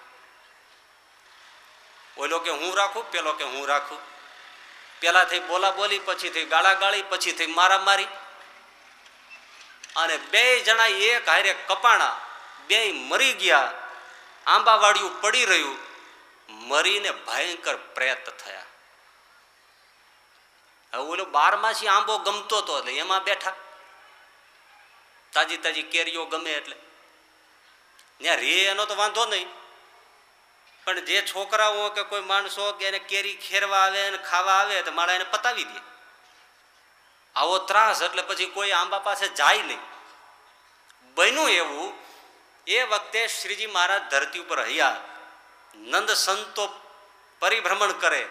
ઓલો કે હું રાખું, પેલો કે હું રાખું. પેલા થઈ બોલા બોલી, પછી થઈ ગાળા ગાળી, પછી થઈ મારામારી, અને બે જણા એક હારે કપાણા, બે મરી ગયા. આંબાવાડિયું પડી રહ્યું, મરીને ભયંકર પ્રેત થયા. હવે ઓલો 12માસી આંબો ગમતો હતો એટલે એમાં બેઠા. તાજી તાજી કેરીઓ ગમે એટલે ત્યાં રે એનો તો વાંધો નહીં, પણ જે છોકરાઓ કે કોઈ માણસો કે એને કેરી ખેરવા આવે ને ખાવા આવે તો મારા એને પતાવી દે. આવો ત્રાસ એટલે પછી કોઈ આંબા પાસે જાય નહીં. બન્યું એવું, એ વખતે શ્રીજી મહારાજ ધરતી ઉપર હૈયા. નંદ સંતો પરિભ્રમણ કરે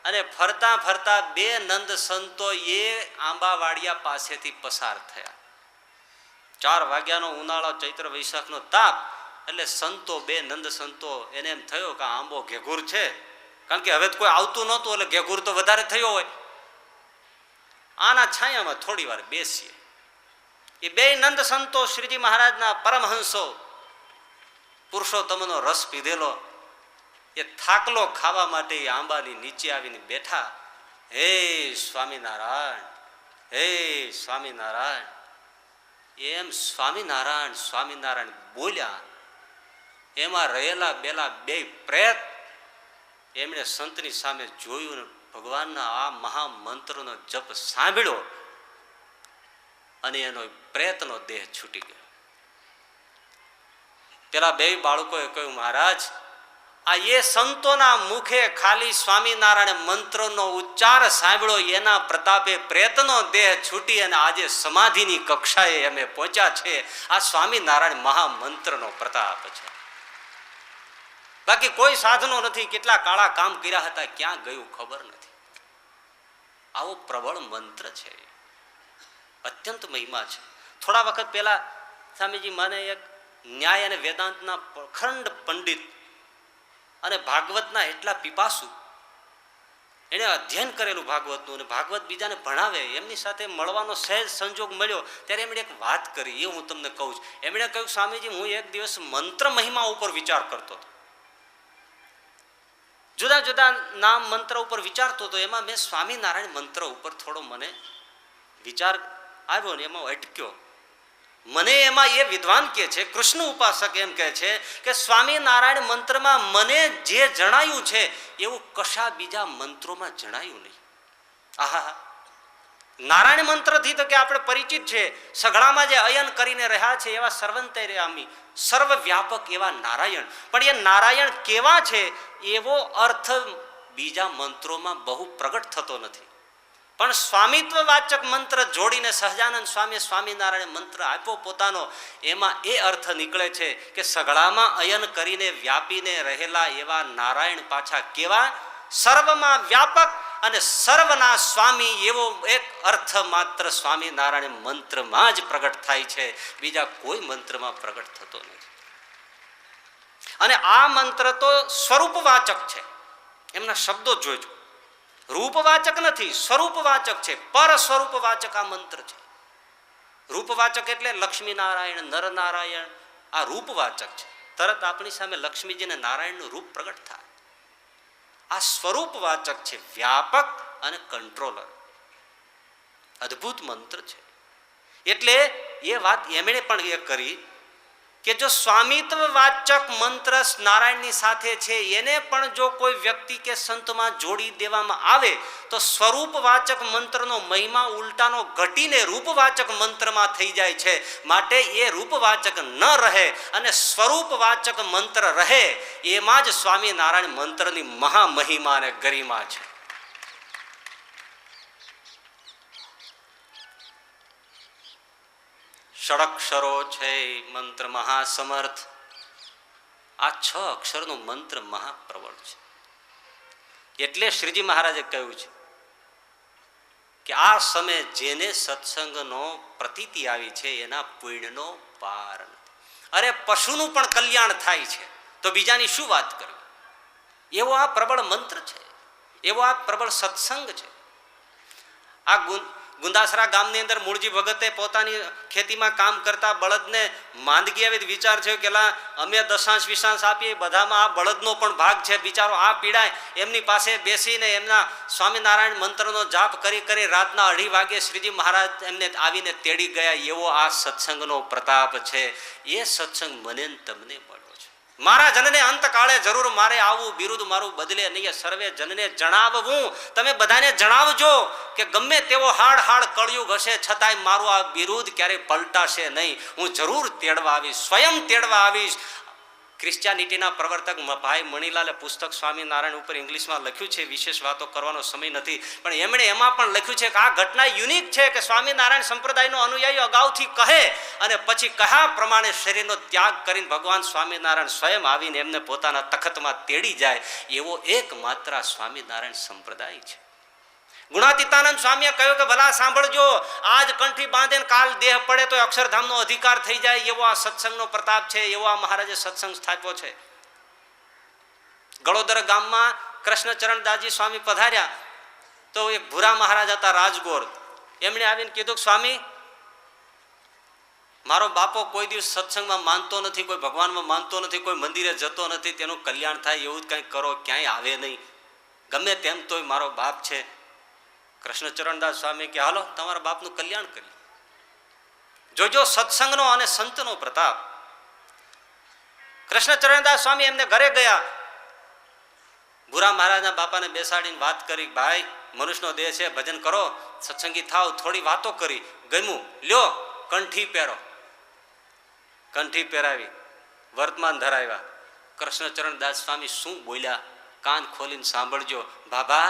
અને ફરતા ફરતા બે નંદ સંતો એ આંબાવાડિયા પાસેથી પસાર થયા. 4 વાગ્યાનો ઉનાળો, ચૈત્ર વૈશાખનો તાપ, એટલે સંતો બે નંદ સંતો એને એમ થયો કે આંબો ઘેઘૂર છે, કારણ કે હવે કોઈ આવતું નહોતું એટલે ઘેઘૂર તો વધારે થયો હોય. આના છાયામાં થોડી વાર બેસીએ. એ બે નંદ સંતો શ્રીજી મહારાજના પરમહંસો, પુરુષોત્તમનો રસ પીધેલો, એ થાકલો ખાવા માટે આંબાની નીચે આવીને બેઠા. હે સ્વામિનારાયણ, હે સ્વામિનારાયણ, એમ સ્વામિનારાયણ સ્વામિનારાયણ બોલ્યા. એમાં રહેલા બેલા બે પ્રેત એમણે સંતની સામે જોયું ને ભગવાનના આ મહામંત્રનો જપ સાંભળ્યો, અને એનો પ્રેતનો દેહ છૂટી ગયો. પેલા બે બાળકોએ કહ્યું, મહારાજ, આ એ સંતોના મુખે ખાલી સ્વામિનારાયણ મંત્રનો ઉચ્ચાર સાંભળ્યો, એના પ્રતાપે પ્રેતનો દેહ છૂટી અને આજે સમાધિની કક્ષાએ અમે પહોંચ્યા છે. આ સ્વામિનારાયણ મહામંત્રનો પ્રતાપ છે, બાકી કોઈ સાધનો નથી. કેટલા કાળા કામ કર્યા હતા, ક્યાં ગયું ખબર નથી. આવો પ્રબળ મંત્ર છે, અત્યંત મહિમા છે. થોડા વખત પહેલા સ્વામીજી મને એક ન્યાય અને વેદાંતના અખંડ પંડિત અને ભાગવતના એટલા પીપાસુ, એને અધ્યયન કરેલું ભાગવતનું, અને ભાગવત બીજાને ભણાવે, એમની સાથે મળવાનો સહેજ સંજોગ મળ્યો. ત્યારે એમણે એક વાત કરી, એ હું તમને કહું છું. એમણે કહ્યું, સ્વામીજી, હું એક દિવસ મંત્ર મહિમા ઉપર વિચાર કરતો હતો. જુદા જુદા નામ મંત્ર ઉપર વિચારતો હતો. એમાં મેં સ્વામિનારાયણ મંત્ર ઉપર થોડો મને વિચાર આવ્યો ને એમાં અટક્યો. મને એમાં એ વિદ્વાન કહે છે, કૃષ્ણ ઉપાસક એમ કહે છે કે સ્વામિનારાયણ મંત્રમાં મને જે જણાયું છે એવું કશા બીજા મંત્રોમાં જણાયું નહીં. આહા, નારાયણ મંત્રથી તો કે આપણે પરિચિત છે. સઘળામાં જે અયન કરીને રહ્યા છે એવા સર્વંતર્યામી, સર્વવ્યાપક એવા નારાયણ. પણ એ નારાયણ કેવા છે એવો અર્થ બીજા મંત્રોમાં બહુ પ્રગટ થતો નથી. પણ સ્વામિત્વ વાચક મંત્ર જોડીને સહજાનંદ સ્વામી સ્વામિનારાયણ મંત્ર આપ્યો પોતાનો, એમાં એ અર્થ નીકળે છે કે સઘળામાં અયન કરીને વ્યાપીને રહેલા એવા નારાયણ પાછા કેવા, સર્વમાં વ્યાપક અને સર્વના સ્વામી. એવો એક અર્થ માત્ર સ્વામિનારાયણ મંત્રમાં જ પ્રગટ થાય છે, બીજા કોઈ મંત્રમાં પ્રગટ થતો નથી. અને આ મંત્ર તો સ્વરૂપવાચક છે. એમના શબ્દો જોજો, રૂપવાચક નથી, સ્વરૂપવાચક છે. પર સ્વરૂપવાચક આ મંત્ર છે. રૂપવાચક એટલે લક્ષ્મીનારાયણ, નરનારાયણ, આ રૂપવાચક છે. તરત આપણી સામે લક્ષ્મીજીને નારાયણનું રૂપ પ્રગટ થાય. આ સ્વરૂપવાચક છે, વ્યાપક અને કંટ્રોલર. અદ્ભુત મંત્ર છે. એટલે એ વાત એમણે પણ એ કરી કે જો સ્વામિત્વ વાચક મંત્ર નારાયણની સાથે છે, એને પણ જો કોઈ વ્યક્તિ કે સંતમાં જોડી દેવામાં આવે તો સ્વરૂપવાચક મંત્રનો મહિમા ઉલટાનો ઘટીને રૂપવાચક મંત્રમાં થઈ જાય છે. માટે એ રૂપવાચક ન રહે અને સ્વરૂપવાચક મંત્ર રહે, એમાં જ સ્વામિનારાયણ મંત્રની મહામહિમા અને ગરિમા છે. ષડક્ષરો છે મંત્ર મહાસમર્થ. આ 6 અક્ષરનો મંત્ર મહાપ્રબળ છે. એટલે શ્રીજી મહારાજે કહ્યું છે કે આ સમયે જેને સત્સંગનો પ્રતીતિ આવી છે એના પુણ્યનો પાર નથી. અરે પશુનું પણ કલ્યાણ થાય છે તો બીજાની શું વાત કરવી. એવો આ પ્રબળ મંત્ર છે, એવો આ પ્રબળ સત્સંગ છે. આ ગુંદાસરા ગામની અંદર મૂળજી ભગતે પોતાની ખેતીમાં કામ કરતા બળદને માંદગી આવી વિચાર થયો કે અમે દશાંશ વિશાંશ આપીએ, બધામાં આ બળદનો પણ ભાગ છે, બિચારો આ પીડાય. એમની પાસે બેસીને એમના સ્વામિનારાયણ મંત્રનો જાપ કરી કરી રાતના 2:30 વાગે શ્રીજી મહારાજ એમને આવીને તેડી ગયા. એવો આ સત્સંગનો પ્રતાપ છે. એ સત્સંગ મને તમને મળ્યો છે. મારા જનને અંતકાળે જરૂર મારે આવું, બિરુદ મારું બદલે નહીં. સર્વે જનને જણાવવું, તમે બધાને જણાવજો કે ગમે તેવો હાડ હાડ કળયુગ હશે છતાંય મારું આ બિરુદ ક્યારેય પલટાશે નહીં. હું જરૂર તેડવા આવીશ, સ્વયં તેડવા આવીશ. ક્રિશ્ચિયાનિટીના પ્રવર્તક ભાઈ મણીલાલે પુસ્તક સ્વામિનારાયણ ઉપર ઇંગ્લિશમાં લખ્યું છે, વિશેષ વાતો કરવાનો સમય નથી, પણ એમણે એમાં પણ લખ્યું છે કે આ ઘટના યુનિક છે કે સ્વામિનારાયણ સંપ્રદાયનો અનુયાયી અગાઉથી કહે અને પછી કયા પ્રમાણે શરીરનો ત્યાગ કરીને ભગવાન સ્વામિનારાયણ સ્વયં આવીને એમને પોતાના તખતમાં તેડી જાય. એવો એકમાત્ર સ્વામિનારાયણ સંપ્રદાય છે. ગુણાતીતાનંદ સ્વામીએ કહ્યું કે ભલા સાંભળજો, આજ કંઠી બાંધે કાલ દેહ પડે તો અક્ષરધામનો અધિકાર થઈ જાય. એવો આ સત્સંગનો પ્રતાપ છે, એવો આ મહારાજે સત્સંગ સ્થાપ્યો છે. ગળોદર ગામમાં કૃષ્ણચરણદાસજી સ્વામી પધાર્યા તો એક ભૂરા મહારાજ હતા રાજગોર. એમણે આવીને કીધું કે સ્વામી, મારો બાપો કોઈ દિવસ સત્સંગમાં માનતો નથી, કોઈ ભગવાનમાં માનતો નથી, કોઈ મંદિરે જતો નથી, તેનું કલ્યાણ થાય એવું જ કંઈક કરો, ક્યાંય આવે નહીં. ગમે તેમ તોય મારો બાપ છે. કૃષ્ણચરણદાસ સ્વામી કે હાલો તમારા બાપનું કલ્યાણ કરી. જોજો સત્સંગનો અને સંતનો પ્રતાપ. કૃષ્ણચરણદાસ સ્વામી એમને ઘરે ગયા, ભૂરા મહારાજના બાપાને બેસાડીને વાત કરી, ભાઈ મનુષ્યનો દેહ છે, ભજન કરો, સત્સંગી થાવ. થોડી વાતો કરી, ગમ્યું, લ્યો કંઠી પહેરો. કંઠી પહેરાવી, વર્તમાન ધરાવ્યા. કૃષ્ણચરણદાસ સ્વામી શું બોલ્યા કાન ખોલીને સાંભળજો. બાબા,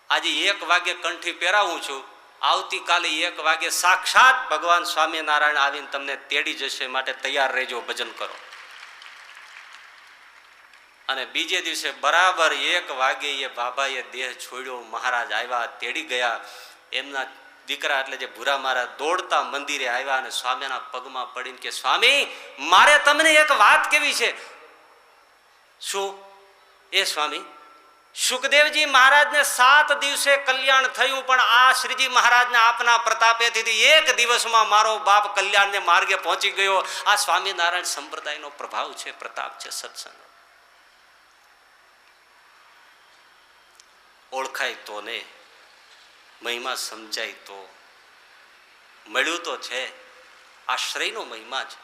આજે 1 વાગે કંઠી પહેરાવું છું, આવતીકાલે 1 વાગે સાક્ષાત ભગવાન સ્વામિનારાયણ આવીને તમને તેડી જશે, માટે તૈયાર રહેજો, ભજન કરો. અને બીજે દિવસે બરાબર 1 વાગે એ બાબાએ દેહ છોડ્યો. મહારાજ આવ્યા, તેડી ગયા. એમના દીકરા એટલે જે ભૂરા મહારાજ દોડતા મંદિરે આવ્યા અને સ્વામીના પગમાં પડીને કે સ્વામી, મારે તમને એક વાત કેવી છે. શું? એ સ્વામી, સુખદેવજી મહારાજને 7 દિવસે કલ્યાણ થયું, પણ આ શ્રીજી મહારાજને આપના પ્રતાપેથી 1 દિવસમાં મારો બાપ કલ્યાણને માર્ગે પહોંચી ગયો. આ સ્વામિનારાયણ સંપ્રદાયનો પ્રભાવ છે, પ્રતાપ છે, સત્સંગ. ઓળખાય તો ને, મહિમા સમજાય તો. મળ્યું તો છે, આશ્રયનો મહિમા છે.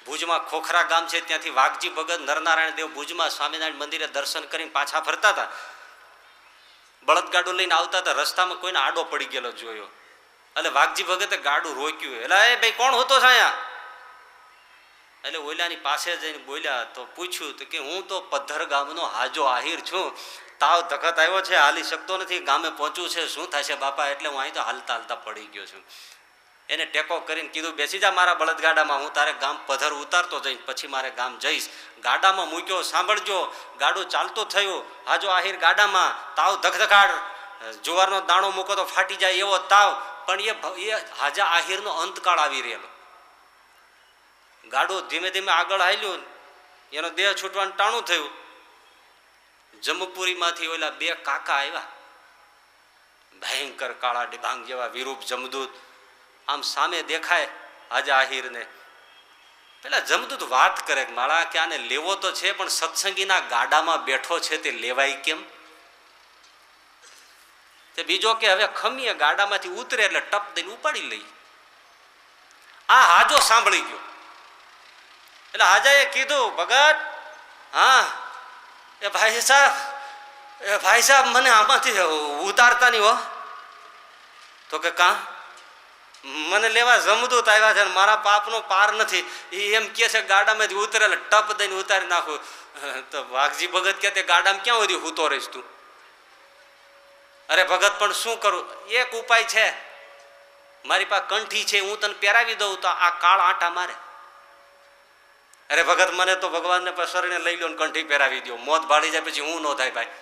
ભુજમાં ખોખરા ગામ છે, ત્યાંથી વાઘજી ભગત નરનારાયણ દેવ ભુજમાં સ્વામિનારાયણ મંદિરે દર્શન કરીને પાછા ફરતા હતા. બળદગાડું લઈને આવતા હતા, રસ્તામાં કોઈને આડો પડી ગયેલો જોયો. એટલે વાઘજી ભગતે ગાડું રોક્યું. એટલે એ ભાઈ કોણ હતો છાયા? એટલે ઓલાની પાસે જઈને બોલ્યા તો પૂછ્યું તો કે હું તો પદ્ધર ગામનો હાજો આહિર છું, તાવ ધખત આવ્યો છે, હાલી શકતો નથી, ગામે પહોંચવું છે, શું થશે બાપા? એટલે હું અહીં તો હાલતા હાલતા પડી ગયો છું. એને ટેકો કરીને કીધું બેસી જા મારા બળદગાડામાં, હું તારે ગામ પધર ઉતારતો જઈશ, પછી મારે ગામ જઈશ. ગાડામાં મૂક્યો. સાંભળજો, ગાડું ચાલતું થયું. હાજો આહિર ગાડામાં, તાવ ધકધકાડ, જુવારનો દાણો મૂકો તો ફાટી જાય એવો તાવ. પણ એ હાજા આહિરનો અંતકાળ આવી રહેલો. ગાડું ધીમે ધીમે આગળ હાલ્યું, એનો દેહ છૂટવાનું ટાણું થયું. જમપુરીમાંથી ઓલા 2 કાકા આવ્યા, ભયંકર કાળા ડિભાંગ જેવા વિરૂપ જમદૂત. આમ સામે દેખાય હાજા આહિરને. પેલા જમદૂત વાત કરે કે માળા કે આને લેવો તો છે, પણ સત્સંગીના ગાડામાં બેઠો છે, તે લેવાય કેમ? તે બીજો કે હવે ખમીએ, ગાડામાંથી ઉતરે એટલે ટપ દઈને ઉપાડી લઈ. આ હાજો સાંભળી ગયો. એટલે હાજાએ કીધું, ભગત, હા એ ભાઈ સાહેબ મને આમાંથી ઉતારતા નહીં હો. તો કે કાં? મને લેવા જમદૂત આવ્યા છે, મારા પાપનો પાર નથી. એ એમ કે છે ગાડામાંથી ઉતરે એટલે ટપ દઈને ઉતારી નાખું. તો વાઘજી ભગત કે તે ગાડામાં ક્યાં સુધી હૂતો રહીશ તું? અરે ભગત, પણ શું કરું? એક ઉપાય છે, મારી પાસે કંઠી છે, હું તને પહેરાવી દઉં તો આ કાળ આંટા મારે. અરે ભગત, મને તો ભગવાનને શરણે લઈ લો ને કંઠી પહેરાવી દો, મોત ભાળી જાય પછી હું ન થાય ભાઈ.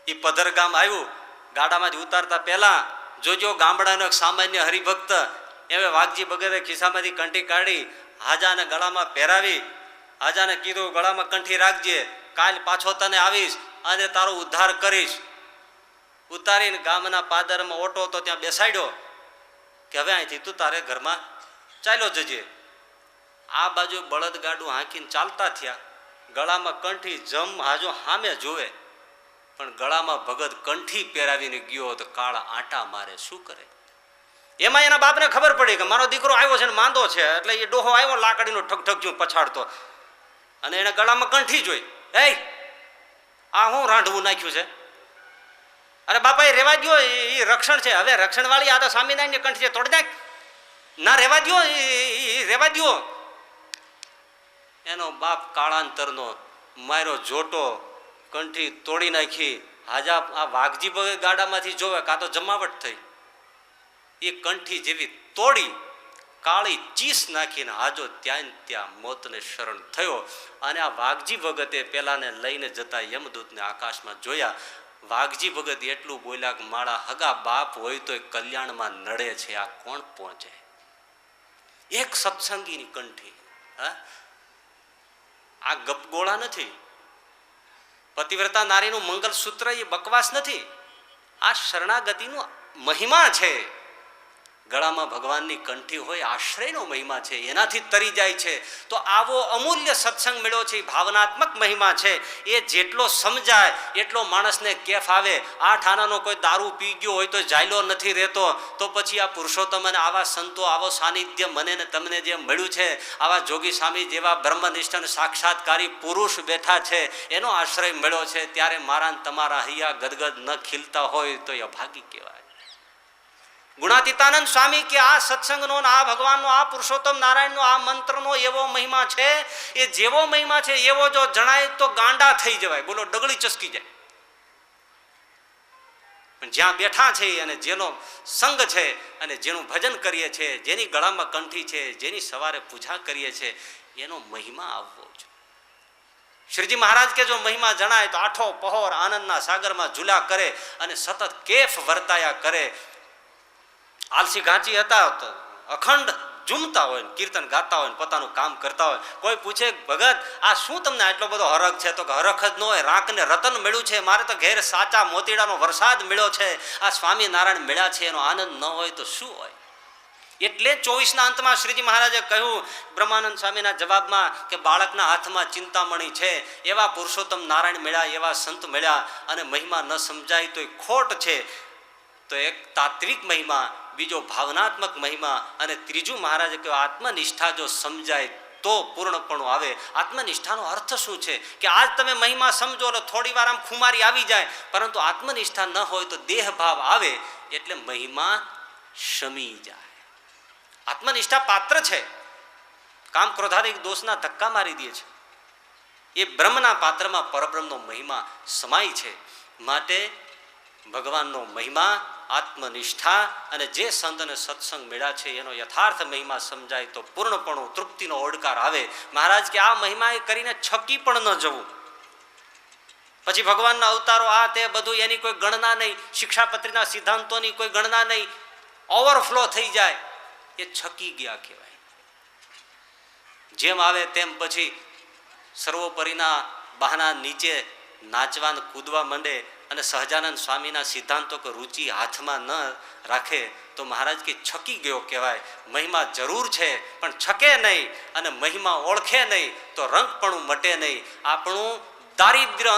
એ પધર ગામ આવ્યું. ગાડામાંથી ઉતારતા પહેલા જોજો, ગામડાનો એક સામાન્ય હરિભક્ત, એવે વાઘજી ભગતે ખિસ્સામાંથી કંઠી કાઢી હાજાને ગળામાં પહેરાવી હાજાને કીધું ગળામાં કંઠી રાખજે, કાલ પાછો તને આવીશ અને તારો ઉદ્ધાર કરીશ. ઉતારીને ગામના પાદરમાં ઓટો તો ત્યાં બેસાડ્યો કે હવે અહીંથી તું તારે ઘરમાં ચાલ્યો જજે. આ બાજુ બળદગાડું હાંકીને ચાલતા થયા. ગળામાં કંઠી જમ હાજો સામે જોવે, પણ ગળામાં ભગત કંઠી પહેરાવીને ગયો તો કાળા આંટા મારે. શું કરે? એમાં એના બાપને ખબર પડી કે મારો દીકરો આવ્યો છે ને માંદો છે, એટલે એ ડોહો આવ્યો લાકડીનો ઠકઠક પછાડતો, અને એને ગળામાં કંઠી જોઈ. એ આ હું રાંધવું નાખ્યું છે? અરે બાપા એ રેવા દો, એ રક્ષણ છે. હવે રક્ષણ વાળી આ તો સ્વામિનારાયણ કંઠી છે, તોડી નાખ. ના રેવા દો, એ રેવા દો. એનો બાપ કાળાંતરનો માર્યો જોટો, કંઠી તોડી નાખી. હાજા આ વાઘજી ગાડામાંથી જોવે કાં તો જમાવટ થઈ. એ કંઠી જેવી તોડી, કાળી ચીસ નાખીને હાજો ત્યાં ત્યાં મોતને શરણ થયો. અને આ વાઘજી ભગતે પેલાને લઈને જતા યમદૂતને આકાશમાં જોયા. વાઘજી ભગત એટલું બોલ્યા કે મારા હગા બાપ હોય તો કલ્યાણમાં નડે છે, આ કોણ પહોંચે? એક સત્સંગીની કંઠી. હા, આ ગપગોળા નથી. પતિવ્રતા નારીનું મંગલસૂત્ર એ બકવાસ નથી. આ શરણાગતિનું મહિમા છે. ગળામાં ભગવાનની કંઠી હોય, આશ્રયનો મહિમા છે, એનાથી તરી જાય છે. તો આવો અમૂલ્ય સત્સંગ મળ્યો છે, ભાવનાત્મક મહિમા છે. એ જેટલો સમજાય એટલો માણસને કેફ આવે. 8 આનાનો કોઈ દારૂ પી ગયો હોય તો જાયલો નથી રહેતો. તો પછી આ પુરુષોત્તમ અને આવા સંતો, આવો સાનિધ્ય મને ને તમને જે મળ્યું છે, આવા જોગી સ્વામી જેવા બ્રહ્મનિષ્ઠ સાક્ષાત્કારી પુરુષ બેઠા છે, એનો આશ્રય મળ્યો છે. ત્યારે મારા તમારા હૈયા ગદગદ ન ખીલતા હોય તો એ અભાગી કહેવાય. ગુણાતીતાનંદ સ્વામી કે આ સત્સંગનો, આ ભગવાનનો, આ પુરુષોત્તમ નારાયણનો, આ મંત્રનો એવો મહિમા છે. એ જેવો મહિમા છે એવો જો જણાય તો ગાંડા થઈ જવાય. બોલો, ડગલી ચસકી જાય. પણ જ્યાં બેઠા છે અને જેનો સંગ છે અને જેનું ભજન કરીએ છીએ, જેની ગળામાં કંઠી છે, જેની સવારે પૂજા કરીએ છીએ, એનો મહિમા આવવો છે. શ્રીજી મહારાજ કે જો મહિમા જણાય તો આઠો પહોર આનંદના સાગરમાં ઝૂલા કરે અને સતત કેફ વર્તાયા કરે. આલસી ઘાંચી હતા તો અખંડ ઝૂમતા હોય, કીર્તન ગાતા હોય, પોતાનું કામ કરતા હોય. કોઈ પૂછે ભગત આ શું તમને આટલો બધો હરખ છે? તો કે હરખ જ ન હોય, રાંક ને રતન મળ્યું છે. મારે તો ઘેર સાચા મોતીડાનો વરસાદ મળ્યો છે. આ સ્વામિનારાયણ મળ્યા છે, એનો આનંદ ન હોય તો શું હોય? એટલે 24ના અંતમાં શ્રીજી મહારાજે કહ્યું બ્રહ્માનંદ સ્વામીના જવાબમાં કે બાળકના હાથમાં ચિંતામણી છે. એવા પુરુષોત્તમ નારાયણ મળ્યા, એવા સંત મળ્યા, અને મહિમા ન સમજાય તો એ ખોટ છે. તો એક તાત્વિક મહિમા, બીજો ભાવનાત્મક મહિમા, અને ત્રીજું મહારાજે કહ્યું આત્મનિષ્ઠા જો સમજાય તો પૂર્ણપણું આવે. આત્મનિષ્ઠાનો અર્થ શું છે? કે આજ તમે મહિમા સમજો એટલે થોડી વાર આમ ખુમારી આવી જાય, પરંતુ આત્મનિષ્ઠા ન હોય તો દેહ ભાવ આવે એટલે મહિમા શમી જાય. આત્મનિષ્ઠા પાત્ર છે, કામ ક્રોધાદિક દોષના ધક્કા મારી દે છે. એ બ્રહ્મના પાત્રમાં પરબ્રહ્મનો મહિમા સમાય છે. માટે ભગવાનનો મહિમા, આત્મનિષ્ઠા અને જે સંત અને સત્સંગ મળ્યા છે એનો યથાર્થ મહિમા સમજાય તો પૂર્ણપણું તૃપ્તિનો ઓડકાર આવે. મહારાજ કે આ મહિમા એ કરીને છકી પણ ન જવું. પછી ભગવાનના અવતારો આ તે બધું એની કોઈ ગણના નહીં, શિક્ષાપત્રીના સિદ્ધાંતોની કોઈ ગણના નહીં, ઓવરફ્લો થઈ જાય, એ છકી ગયા કહેવાય. જેમ આવે તેમ પછી સર્વોપરીના બહાના નીચે નાચવા કૂદવા માંડે અને સહજાનંદ સ્વામીના સિદ્ધાંતો કે રુચિ હાથમાં ન રાખે તો મહારાજ કે છકી ગયો કહેવાય. મહિમા જરૂર છે પણ છકે નહીં, અને મહિમા ઓળખે નહીં તો રંગપણું મટે નહીં. આપણું દારિદ્ર્ય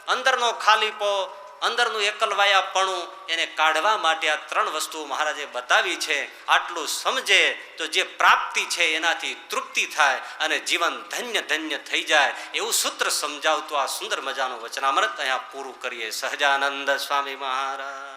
અંદરનો ખાલીપો, અંદરનું એકલવાયાપણું, એને કાઢવા માટે આ 3 વસ્તુઓ મહારાજે બતાવી છે. આટલું સમજે તો જે પ્રાપ્તિ છે એનાથી તૃપ્તિ થાય અને જીવન ધન્ય ધન્ય થઈ જાય. એવું સૂત્ર સમજાવતું આ સુંદર મજાનું વચનામૃત અહીંયા પૂરું કરીએ. સહજાનંદ સ્વામી મહારાજ.